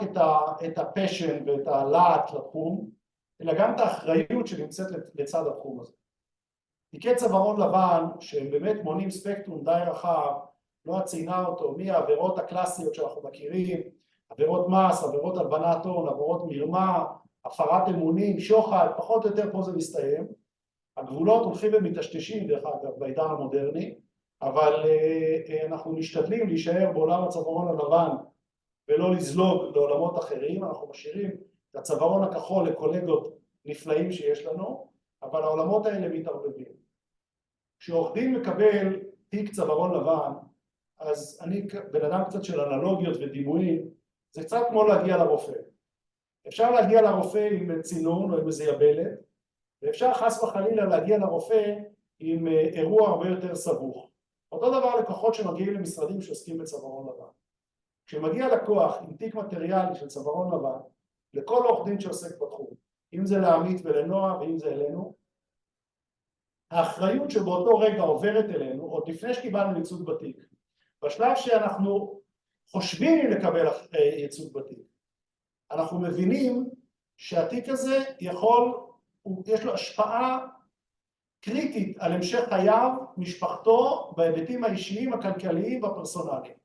את הפשן ואת הלהט לתחום, אלא גם את האחריות שנמצאת לצד התחום הזה. תיקי צווארון לבן, שהם באמת מונים ספקטרום די רחב, לא ציינה אותו, מהעבירות הקלאסיות שאנחנו מכירים, עבירות מס, עבירות הלבנת הון, עבירות מרמה, הפרת אמונים, שוחד, פחות או יותר פה זה מסתיים. הגבולות הולכים ומטשטשים דרך אגב בעידן המודרני, אבל אנחנו משתדלים להישאר בעולם הצווארון הלבן ולא לזלוג לעולמות אחרים. אנחנו משאירים את הצווארון הכחול לקולגות נפלאים שיש לנו, אבל העולמות האלה מתערבבים. כשעורך דין מקבל תיק צווארון לבן, אז אני בן אדם קצת של אנלוגיות ודימויים, זה קצת כמו להגיע לרופא. אפשר להגיע לרופא עם צינון או עם איזה יבלת, ואפשר חס וחלילה להגיע לרופא עם אירוע הרבה יותר סבוך. אותו דבר לקוחות שמגיעים למשרדים שעוסקים בצווארון לבן. כשמגיע לקוח עם תיק מטריאלי של צווארון לבן, לכל עורך דין שעוסק בתחום, אם זה לעמית ולנועה ואם זה אלינו, האחריות שבאותו רגע עוברת אלינו, עוד לפני שקיבלנו ייצוג בתיק, בשלב שאנחנו חושבים אם לקבל ייצוג בתיק, אנחנו מבינים שהתיק הזה יש לו השפעה קריטית על המשך חייו, משפחתו, בהיבטים האישיים, הכלכליים והפרסונליים.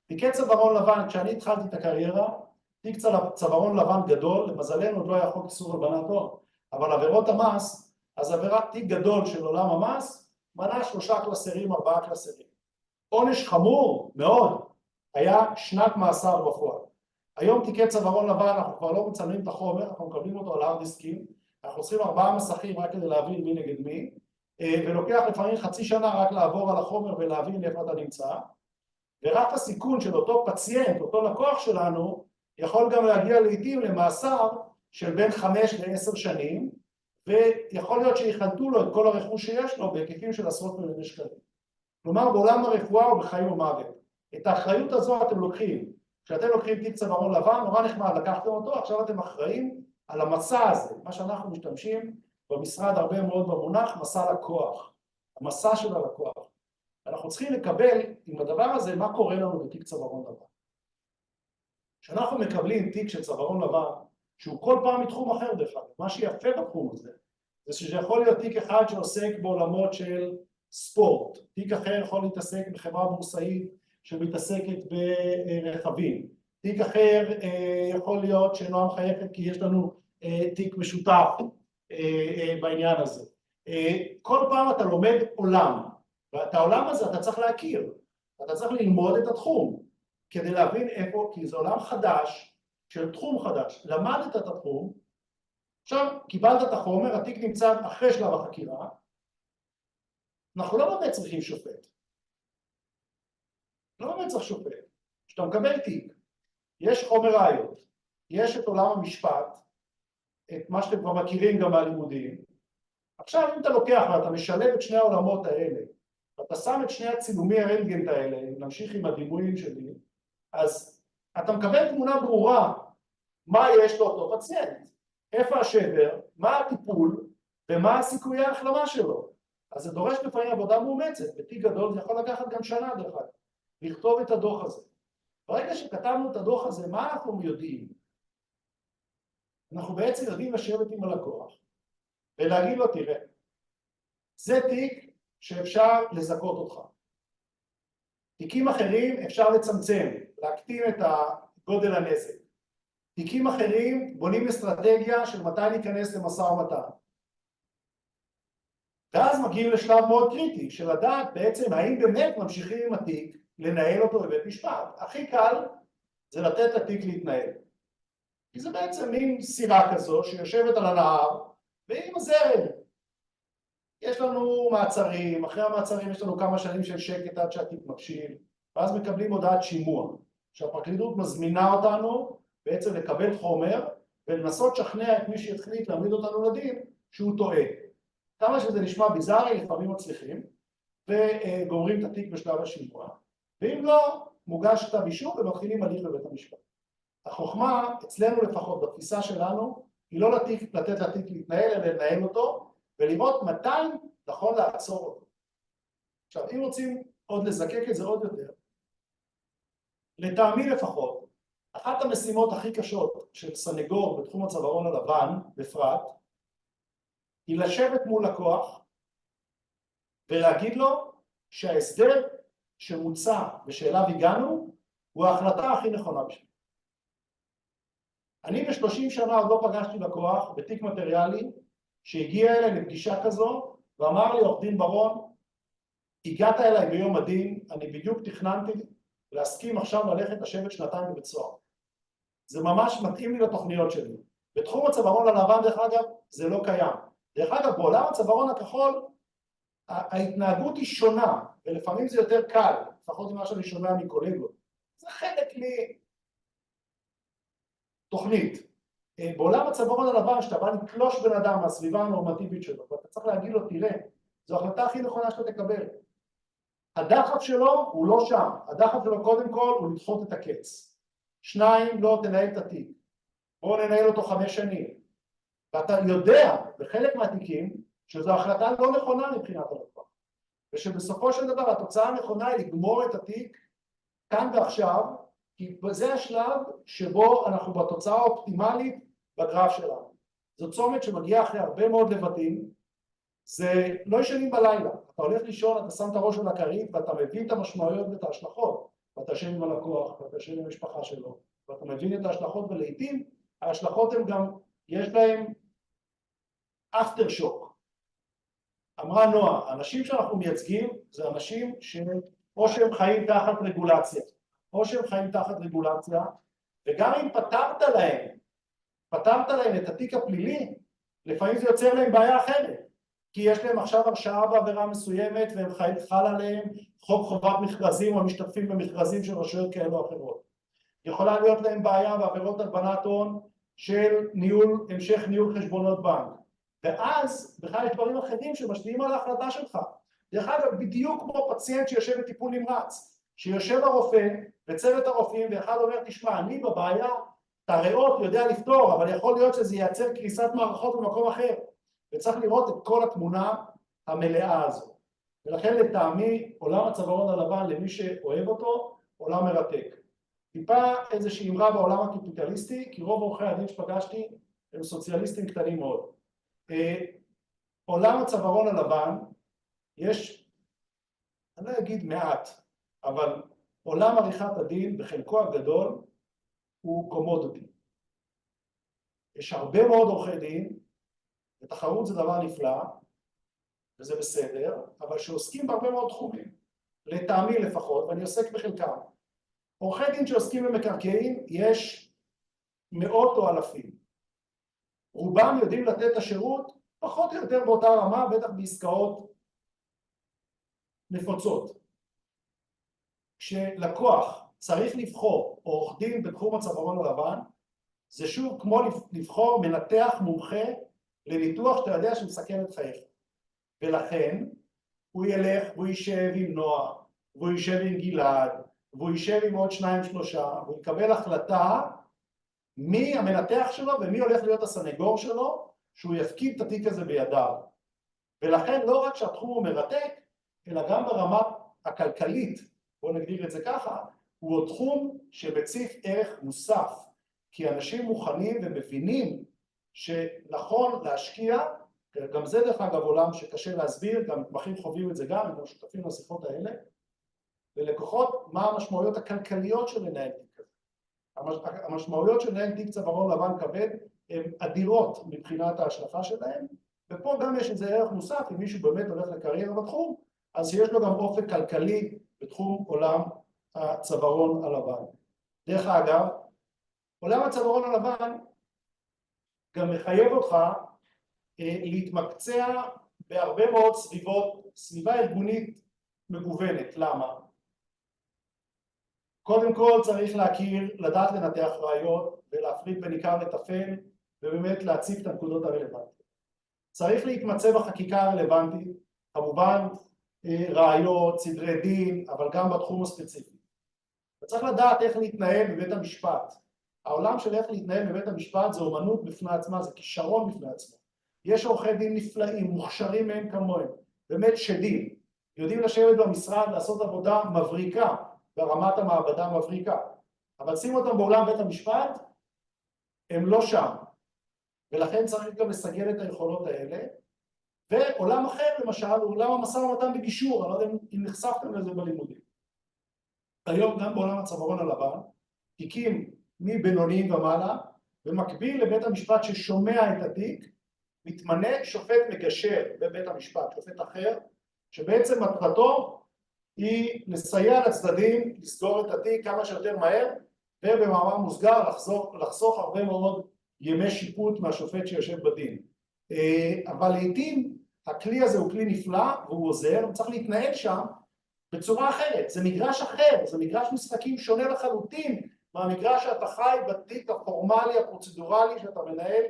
תיקי צווארון לבן, כשאני התחלתי את הקריירה, תיק צווארון לבן גדול, למזלנו עוד לא היה חוק איסור הלבנת הון, אבל עבירות המס, אז עבירת תיק גדול של עולם המס, מנה 3 קלסרים, 4 קלסרים. עונש חמור מאוד, היה שנת מאסר בפועל. היום תיקי צווארון לבן, אנחנו כבר לא מצלמים את החומר, אנחנו מקבלים אותו על הארד דיסקים, אנחנו צריכים 4 מסכים רק כדי להבין מי נגד מי, ולוקח לפעמים חצי שנה רק לעבור על החומר ולהבין איפה אתה נמצא, ורק הסיכון של אותו פציינט, אותו לקוח שלנו, יכול גם להגיע לעתים למאסר של בין 5 ל10 שנים, ויכול להיות שיחלטו לו את כל הרכוש שיש לו בהיקפים של עשרות מיליוני שקלים. כלומר, בעולם הרפואה הוא בחיים ומוות. את האחריות הזו אתם לוקחים. כשאתם לוקחים תיק צווארון לבן, נורא נחמד, לקחתם אותו, עכשיו אתם אחראים על המסע הזה, מה שאנחנו משתמשים במשרד הרבה מאוד במונח, מסע לקוח, המסע של הלקוח. אנחנו צריכים לקבל עם הדבר הזה מה קורה לנו בתיק צווארון לבן. כשאנחנו מקבלים תיק של צווארון לבן, שהוא כל פעם מתחום אחר דרך אגב, מה שיפה בתחום הזה, זה שיכול להיות תיק אחד שעוסק בעולמות של ספורט, תיק אחר יכול להתעסק בחברה בורסאית שמתעסקת ברכבים, תיק אחר יכול להיות שנועה מחייכת כי יש לנו תיק משותף בעניין הזה. כל פעם אתה לומד עולם, ואת העולם הזה אתה צריך להכיר, אתה צריך ללמוד את התחום, כדי להבין איפה, כי זה עולם חדש, של תחום חדש, למדת את התחום, עכשיו קיבלת את החומר, התיק נמצא אחרי שלב החקירה, אנחנו לא באמת צריכים שופט. לא באמת צריך שופט. כשאתה מקבל תיק, יש חומר ראיות, יש את עולם המשפט, את מה שאתם כבר מכירים גם מהלימודים, עכשיו אם אתה לוקח ואתה משלב את שני העולמות האלה, אתה אתה שם את שני הצילומי הרנטגן האלה, נמשיך עם הדימויים שלי, אז אתה מקבל תמונה ברורה מה יש לאותו פציינט, איפה השבר, מה הטיפול ומה הסיכויי ההחלמה שלו. אז זה דורש לפעמים עבודה מאומצת, בתיק גדול זה יכול לקחת גם שנה דרך אגב, לכתוב את הדוח הזה. ברגע שכתבנו את הדוח הזה, מה אנחנו יודעים? אנחנו בעצם יודעים לשבת עם הלקוח ולהגיד לו, תראה, זה תיק שאפשר לזכות אותך. תיקים אחרים אפשר לצמצם, להקטין את גודל הנזק. תיקים אחרים בונים אסטרטגיה של מתי ניכנס למשא ומתן. ואז מגיעים לשלב מאוד קריטי, של לדעת בעצם האם באמת ממשיכים עם התיק לנהל אותו בבית משפט. הכי קל זה לתת לתיק להתנהל. כי זה בעצם מין סירה כזו שיושבת על הנהר ועם הזרם. יש לנו מעצרים, אחרי המעצרים יש לנו כמה שנים של שקט עד שהתיק מבשיל, ואז מקבלים הודעת שימוע, שהפרקליטות מזמינה אותנו בעצם לקבל חומר ולנסות לשכנע את מי שהחליט להעמיד אותנו לדין שהוא טועה. כמה שזה נשמע ביזארי, לפעמים מצליחים, וגומרים את התיק בשלב השימוע, ואם לא, מוגש כתב אישום ומתחילים הליך בבית המשפט. החוכמה, אצלנו לפחות, בתפיסה שלנו, היא לא לתת לתיק להתנהל, אלא לנהל אותו, ולראות מתי נכון לעצור אותו. עכשיו, אם רוצים עוד לזקק את זה עוד יותר, לטעמי לפחות, אחת המשימות הכי קשות של סנגור בתחום הצווארון הלבן, בפרט, היא לשבת מול לקוח ולהגיד לו שההסדר שמוצע ושאליו הגענו הוא ההחלטה הכי נכונה בשביל. אני ב-30 שנה עוד לא פגשתי לקוח בתיק מטריאלי שהגיע אליי לפגישה כזו ואמר לי, עורך דין ברון, הגעת אליי ביום הדין, אני בדיוק תכננתי להסכים עכשיו ללכת לשבת שנתיים בבית סוהר. זה ממש מתאים לי לתוכניות שלי. בתחום הצווארון הלבן, דרך אגב, זה לא קיים. דרך אגב, בעולם הצווארון הכחול, ההתנהגות היא שונה, ולפעמים זה יותר קל, לפחות ממה שאני שומע מקולגות. זה חלק מתוכנית. בעולם הצווארון הלבן, שאתה בא לתלוש בן אדם מהסביבה הנורמטיבית שלו, ואתה צריך להגיד לו, תראה, זו ההחלטה הכי נכונה שאתה תקבל. הדחף שלו הוא לא שם, הדחף שלו קודם כל הוא לדחות את הקץ. 2, לא תנהל את התיק. בואו ננהל אותו 5 שנים. ואתה יודע, בחלק מהתיקים, שזו החלטה לא נכונה מבחינת הלקוח. ושבסופו של דבר התוצאה הנכונה היא לגמור את התיק כאן ועכשיו, כי זה השלב שבו אנחנו בתוצאה האופטימלית בגרף שלנו. זו צומת שמגיעה אחרי הרבה מאוד לבטים, זה לא ישנים בלילה. אתה הולך לישון, אתה שם את הראש על הכרית, ואתה מבין את המשמעויות ואת ההשלכות. ואתה ישן עם הלקוח, ואתה ישן עם המשפחה שלו, ואתה מבין את ההשלכות, ולעיתים ההשלכות הן גם, יש להן אפטר שוק. אמרה נועה, האנשים שאנחנו מייצגים זה אנשים או שהם חיים תחת רגולציה, וגם אם פתרת להם את התיק הפלילי, לפעמים זה יוצר להם בעיה אחרת, כי יש להם עכשיו הרשעה בעבירה מסוימת, והם חל עליהם חוק חובת מכרזים, או משתתפים במכרזים של רשויות כאלה או אחרות. יכולה להיות להם בעיה בעבירות הלבנת הון של המשך ניהול חשבונות בנק. ואז בכלל יש דברים אחרים שמשפיעים על ההחלטה שלך. דרך אגב, בדיוק כמו פציינט שיושב בטיפול נמרץ, שיושב הרופא וצוות הרופאים, ואחד אומר, תשמע, אני בבעיה, את הריאות יודע לפתור, אבל יכול להיות שזה ייצר קריסת מערכות במקום אחר. וצריך לראות את כל התמונה המלאה הזו. ולכן לטעמי, עולם הצווארון הלבן, למי שאוהב אותו, עולם מרתק. טיפה איזושהי אמרה בעולם הקפיטליסטי, כי רוב עורכי הדין שפגשתי הם סוציאליסטים קטנים מאוד. עולם הצווארון הלבן, יש, אני לא אגיד מעט, אבל עולם עריכת הדין בחלקו הגדול הוא קומודיטי. יש הרבה מאוד עורכי דין, ותחרות זה דבר נפלא, וזה בסדר, אבל שעוסקים בהרבה מאוד תחומים, לטעמי לפחות, ואני עוסק בחלקם. עורכי דין שעוסקים במקרקעין יש מאות או אלפים. רובם יודעים לתת את השירות פחות או יותר באותה רמה, בטח בעסקאות נפוצות. כשלקוח צריך לבחור עורך דין בתחום הצווארון הלבן, זה שוב כמו לבחור מנתח מומחה לניתוח שאתה יודע שמסכן את חייך. ולכן הוא ילך והוא יישב עם נועה, והוא יישב עם גלעד, והוא יישב עם עוד 2-3, והוא יקבל החלטה מי המנתח שלו ומי הולך להיות הסנגור שלו, שהוא יפקיד את התיק הזה בידיו. ולכן לא רק שהתחום הוא מרתק, אלא גם ברמה הכלכלית, בואו נגדיר את זה ככה, הוא תחום שמציף ערך מוסף, כי אנשים מוכנים ומבינים שנכון להשקיע, גם זה דרך אגב עולם שקשה להסביר, גם מתמחים חווים את זה גם, הם שותפים לשיחות האלה, ולקוחות מה המשמעויות הכלכליות של לנהל תיק כזה. המשמעויות של לנהל תיק צווארון לבן כבד הן אדירות מבחינת ההשלכה שלהם, ופה גם יש איזה ערך מוסף, אם מישהו באמת הולך לקריירה בתחום, אז שיש לו גם אופק כלכלי בתחום עולם הצווארון הלבן. דרך אגב, עולם הצווארון הלבן גם מחייב אותך להתמקצע בהרבה מאוד סביבה ארגונית מגוונת. למה? קודם כל צריך להכיר, לדעת לנתח ראיות ולהפריד בין עיקר לטפל ובאמת להציף את הנקודות הרלוונטיות. צריך להתמצא בחקיקה הרלוונטית, כמובן ראיות, סדרי דין, אבל גם בתחום הספציפי. וצריך לדעת איך להתנהל בבית המשפט. העולם של איך להתנהל בבית המשפט זה אומנות בפני עצמה, זה כישרון בפני עצמו. יש עורכי דין נפלאים, מוכשרים מהם כמוהם, באמת שדים, יודעים לשבת במשרד, לעשות עבודה מבריקה, ברמת המעבדה מבריקה. אבל שים אותם בעולם בית המשפט, הם לא שם. ולכן צריך גם לסגל את היכולות האלה. ועולם אחר למשל, הוא עולם המשא ומתן בגישור, אני לא יודע אם נחשפתם לזה בלימודים. היום גם בעולם הצווארון הלבן, תיקים מבינוניים ומעלה, במקביל לבית המשפט ששומע את התיק, מתמנה שופט מגשר בבית המשפט, שופט אחר, שבעצם מטרתו היא לסייע לצדדים לסגור את התיק כמה שיותר מהר, ובמאמר מוסגר לחסוך הרבה מאוד ימי שיפוט מהשופט שיושב בדין. אבל לעתים הכלי הזה הוא כלי נפלא והוא עוזר, צריך להתנהל שם בצורה אחרת, זה מגרש אחר, זה מגרש משחקים שונה לחלוטין מהמגרש שאתה חי בתיק הפורמלי, הפרוצדורלי שאתה מנהל,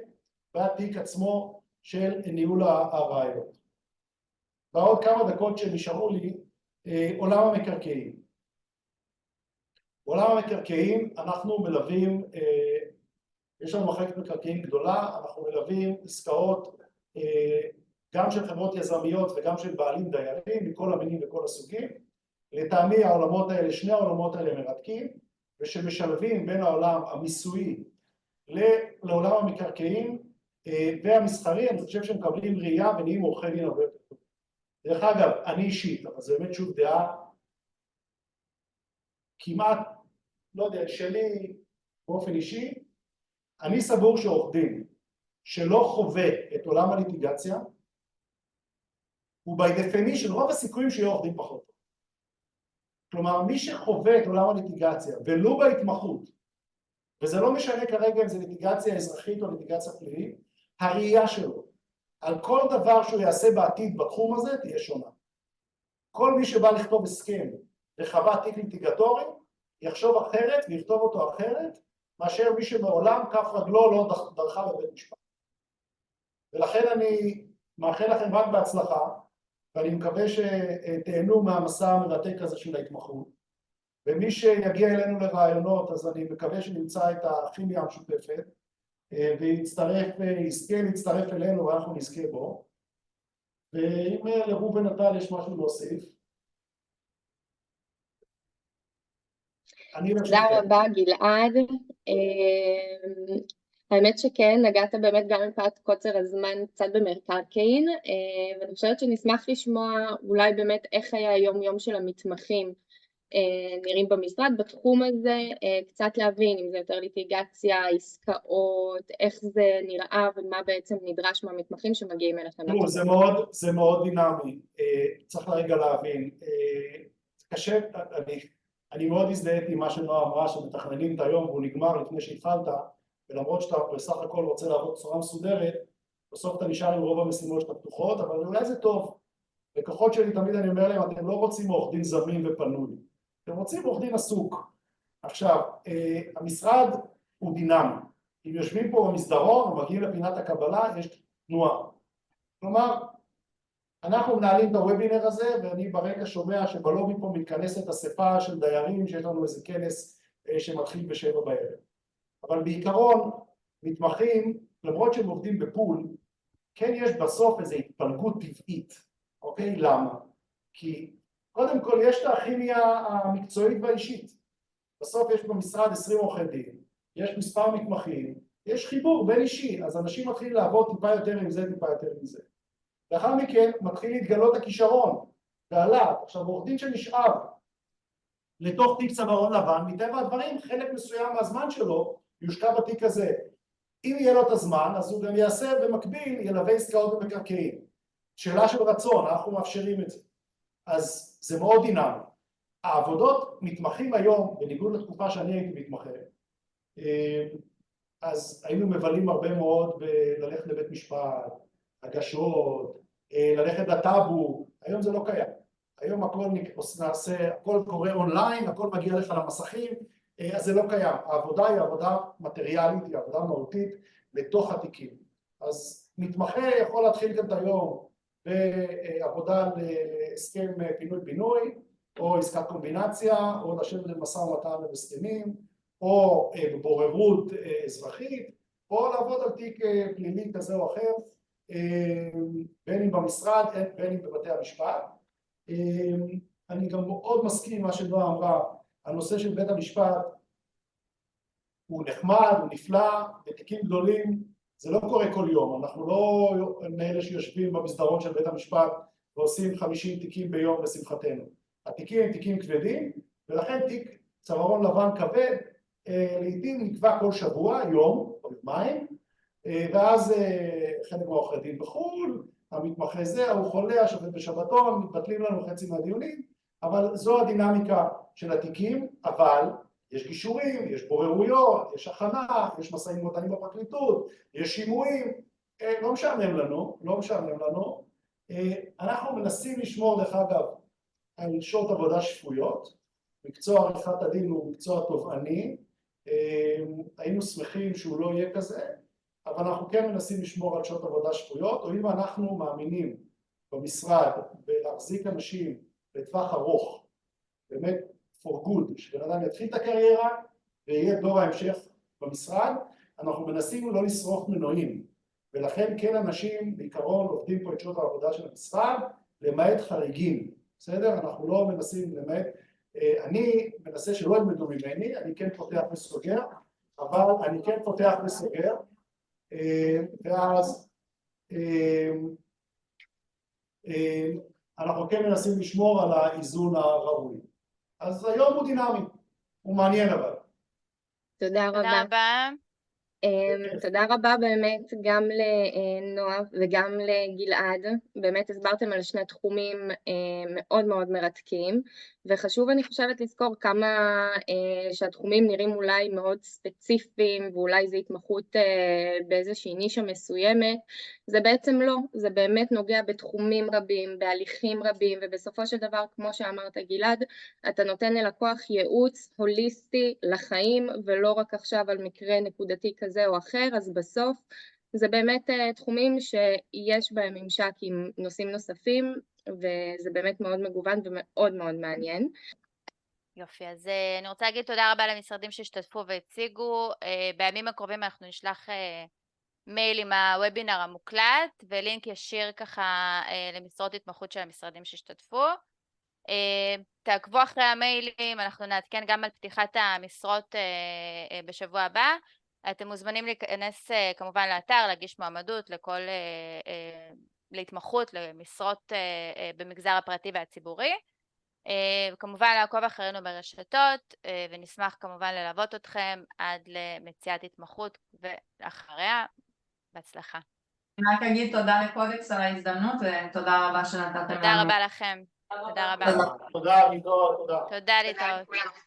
והתיק עצמו של ניהול הראיות. בעוד כמה דקות שנשארו לי, עולם המקרקעין. בעולם המקרקעין אנחנו מלווים, יש לנו מחלקת מקרקעין גדולה, אנחנו מלווים עסקאות גם של חברות יזמיות וגם של בעלים דיירים, מכל המינים וכל הסוגים. לטעמי העולמות האלה, שני העולמות האלה מרתקים, ושמשלבים בין העולם המיסויי לעולם המקרקעין והמסחרי, אני חושב שהם מקבלים ראייה ונהיים עורכי דין הרבה יותר טוב. דרך אגב, אני אישית, אבל זה באמת שוב דעה כמעט, לא יודע, שלי באופן אישי, אני סבור שעורך דין שלא חווה את עולם הליטיגציה, הוא by definition, רוב הסיכויים שיהיה עורך דין פחות טוב. כלומר, מי שחווה את עולם הליטיגציה, ולא בהתמחות, וזה לא משנה כרגע אם זה ליטיגציה אזרחית או ליטיגציה פלילית, הראייה שלו על כל דבר שהוא יעשה בעתיד בתחום הזה תהיה שונה. כל מי שבא לכתוב הסכם וחווה תיק ליטיגטורי, יחשוב אחרת ויכתוב אותו אחרת, מאשר מי שמעולם כף רגלו לא דרכה בבית משפט. ולכן אני מאחל לכם רק בהצלחה, ואני מקווה שתהנו מהמסע המרתק הזה של ההתמחות. ומי שיגיע אלינו לרעיונות, אז אני מקווה שנמצא את הכימיה המשותפת, ויזכה להצטרף אלינו ואנחנו נזכה בו. ואם לראובן נטל יש משהו להוסיף. תודה רבה גלעד. האמת שכן, נגעת באמת גם מפאת קוצר הזמן קצת במקרקעין, ואני חושבת שנשמח לשמוע אולי באמת איך היה היום יום של המתמחים נראים במשרד בתחום הזה, קצת להבין אם זה יותר ליטיגציה, עסקאות, איך זה נראה ומה בעצם נדרש מהמתמחים שמגיעים אליכם. זה מאוד דינמי, צריך לרגע להבין, קשה, אני מאוד הזדהיתי עם מה שנועה אמרה שמתכננים את היום והוא נגמר לפני שהתחלת, ולמרות שאתה בסך הכל רוצה לעבוד בצורה מסודרת, בסוף אתה נשאר עם רוב המשימות שאתה פתוחות, אבל אולי זה טוב. לקוחות שלי תמיד אני אומר להם, אתם לא רוצים עורך דין זמין ופנוי, אתם רוצים עורך דין עסוק. עכשיו, המשרד הוא דינמי. אם יושבים פה במסדרון ומגיעים לפינת הקבלה, יש תנועה. כלומר, אנחנו מנהלים את הוובינר הזה, ואני ברקע שומע שבלובי פה מתכנסת אספה של דיירים, שיש לנו איזה כנס שמתחיל ב7 בערב. אבל בעיקרון, מתמחים, למרות שהם עובדים בפול, כן יש בסוף איזו התפלגות טבעית, אוקיי? למה? כי קודם כל יש את הכימיה המקצועית והאישית. בסוף יש במשרד 20 עורכי דין, יש מספר מתמחים, יש חיבור בין אישי, אז אנשים מתחילים לעבוד טיפה יותר עם זה, טיפה יותר עם זה. לאחר מכן מתחיל להתגלות הכישרון, והלהט. עכשיו, עורך דין שנשאב לתוך תיק צווארון לבן, מטבע הדברים, חלק מסוים מהזמן שלו יושקע בתיק הזה. אם יהיה לו את הזמן, אז הוא גם יעשה במקביל, ילווה עסקאות במקרקעין. שאלה של רצון, אנחנו מאפשרים את זה. אז זה מאוד דינמי. העבודות מתמחים היום, בניגוד לתקופה שאני הייתי מתמחה, אז היינו מבלים הרבה מאוד ללכת לבית משפט, הגשות, ללכת לטאבו, היום זה לא קיים. היום הכל נעשה, הכל קורה אונליין, הכל מגיע לך למסכים, אז זה לא קיים. העבודה היא עבודה מטריאלית, היא עבודה מהותית לתוך התיקים. אז מתמחה יכול להתחיל גם את היום בעבודה להסכם פינוי-בינוי, או עסקת קומבינציה, או לשבת למשא ומתן להסכמים, או בבוררות אזרחית, או לעבוד על תיק פלילי כזה או אחר, בין אם במשרד, בין אם בבתי המשפט. אני גם מאוד מסכים מה שנועה אמרה, הנושא של בית המשפט הוא נחמד, הוא נפלא, בתיקים גדולים זה לא קורה כל יום, אנחנו לא מאלה שיושבים במסדרון של בית המשפט ועושים 50 תיקים ביום לשמחתנו. התיקים הם תיקים כבדים, ולכן תיק צווארון לבן כבד לעתים נקבע כל שבוע, יום או יומיים, ואז חלק מהעורכי דין בחו"ל, המתמחה זה, הוא חולה, השופט בשבתון, מתבטלים לנו חצי מהדיונים, אבל זו הדינמיקה של התיקים. אבל יש גישורים, יש בוררויות, יש הכנה, יש משאים ומתנים בפרקליטות, יש שימועים, לא משעמם לנו, לא משעמם לנו. אנחנו מנסים לשמור, דרך אגב, על שעות עבודה שפויות. מקצוע עריכת הדין הוא מקצוע תובעני, היינו שמחים שהוא לא יהיה כזה, אבל אנחנו כן מנסים לשמור על שעות עבודה שפויות, או אם אנחנו מאמינים במשרד ולהחזיק אנשים לטווח ארוך, באמת for good, שבן אדם יתחיל את הקריירה ויהיה דור ההמשך במשרד, אנחנו מנסים לא לשרוף מנועים, ולכן כן אנשים בעיקרון עובדים פה את שעות העבודה של המשרד, למעט חריגים, בסדר? אנחנו לא מנסים למעט, אני מנסה שלא ילמדו ממני, אני כן פותח וסוגר, אבל אני כן פותח וסוגר, ואז אנחנו כן מנסים לשמור על האיזון הראוי. אז היום הוא דינמי, הוא מעניין אבל. תודה רבה. תודה רבה. תודה רבה באמת גם לנועה וגם לגלעד, באמת הסברתם על שני תחומים מאוד מאוד מרתקים, וחשוב אני חושבת לזכור כמה שהתחומים נראים אולי מאוד ספציפיים, ואולי זה התמחות באיזושהי נישה מסוימת, זה בעצם לא, זה באמת נוגע בתחומים רבים, בהליכים רבים, ובסופו של דבר, כמו שאמרת גלעד, אתה נותן ללקוח ייעוץ הוליסטי לחיים, ולא רק עכשיו על מקרה נקודתי כזה או אחר, אז בסוף זה באמת תחומים שיש בהם ממשק עם נושאים נוספים, וזה באמת מאוד מגוון ומאוד מאוד מעניין. יופי, אז אני רוצה להגיד תודה רבה למשרדים שהשתתפו והציגו. בימים הקרובים אנחנו נשלח מייל עם הוובינר המוקלט, ולינק ישיר ככה למשרות התמחות של המשרדים שהשתתפו. תעקבו אחרי המיילים, אנחנו נעדכן גם על פתיחת המשרות בשבוע הבא. אתם מוזמנים להיכנס כמובן לאתר, להגיש מועמדות לכל להתמחות למשרות במגזר הפרטי והציבורי, וכמובן לעקוב אחרינו ברשתות, ונשמח כמובן ללוות אתכם עד למציאת התמחות ואחריה. בהצלחה. אני רק אגיד תודה לקודקס על ההזדמנות, ותודה רבה שנתתם לנו. תודה רבה לכם. תודה רבה. תודה, להתראות, תודה. תודה, להתראות.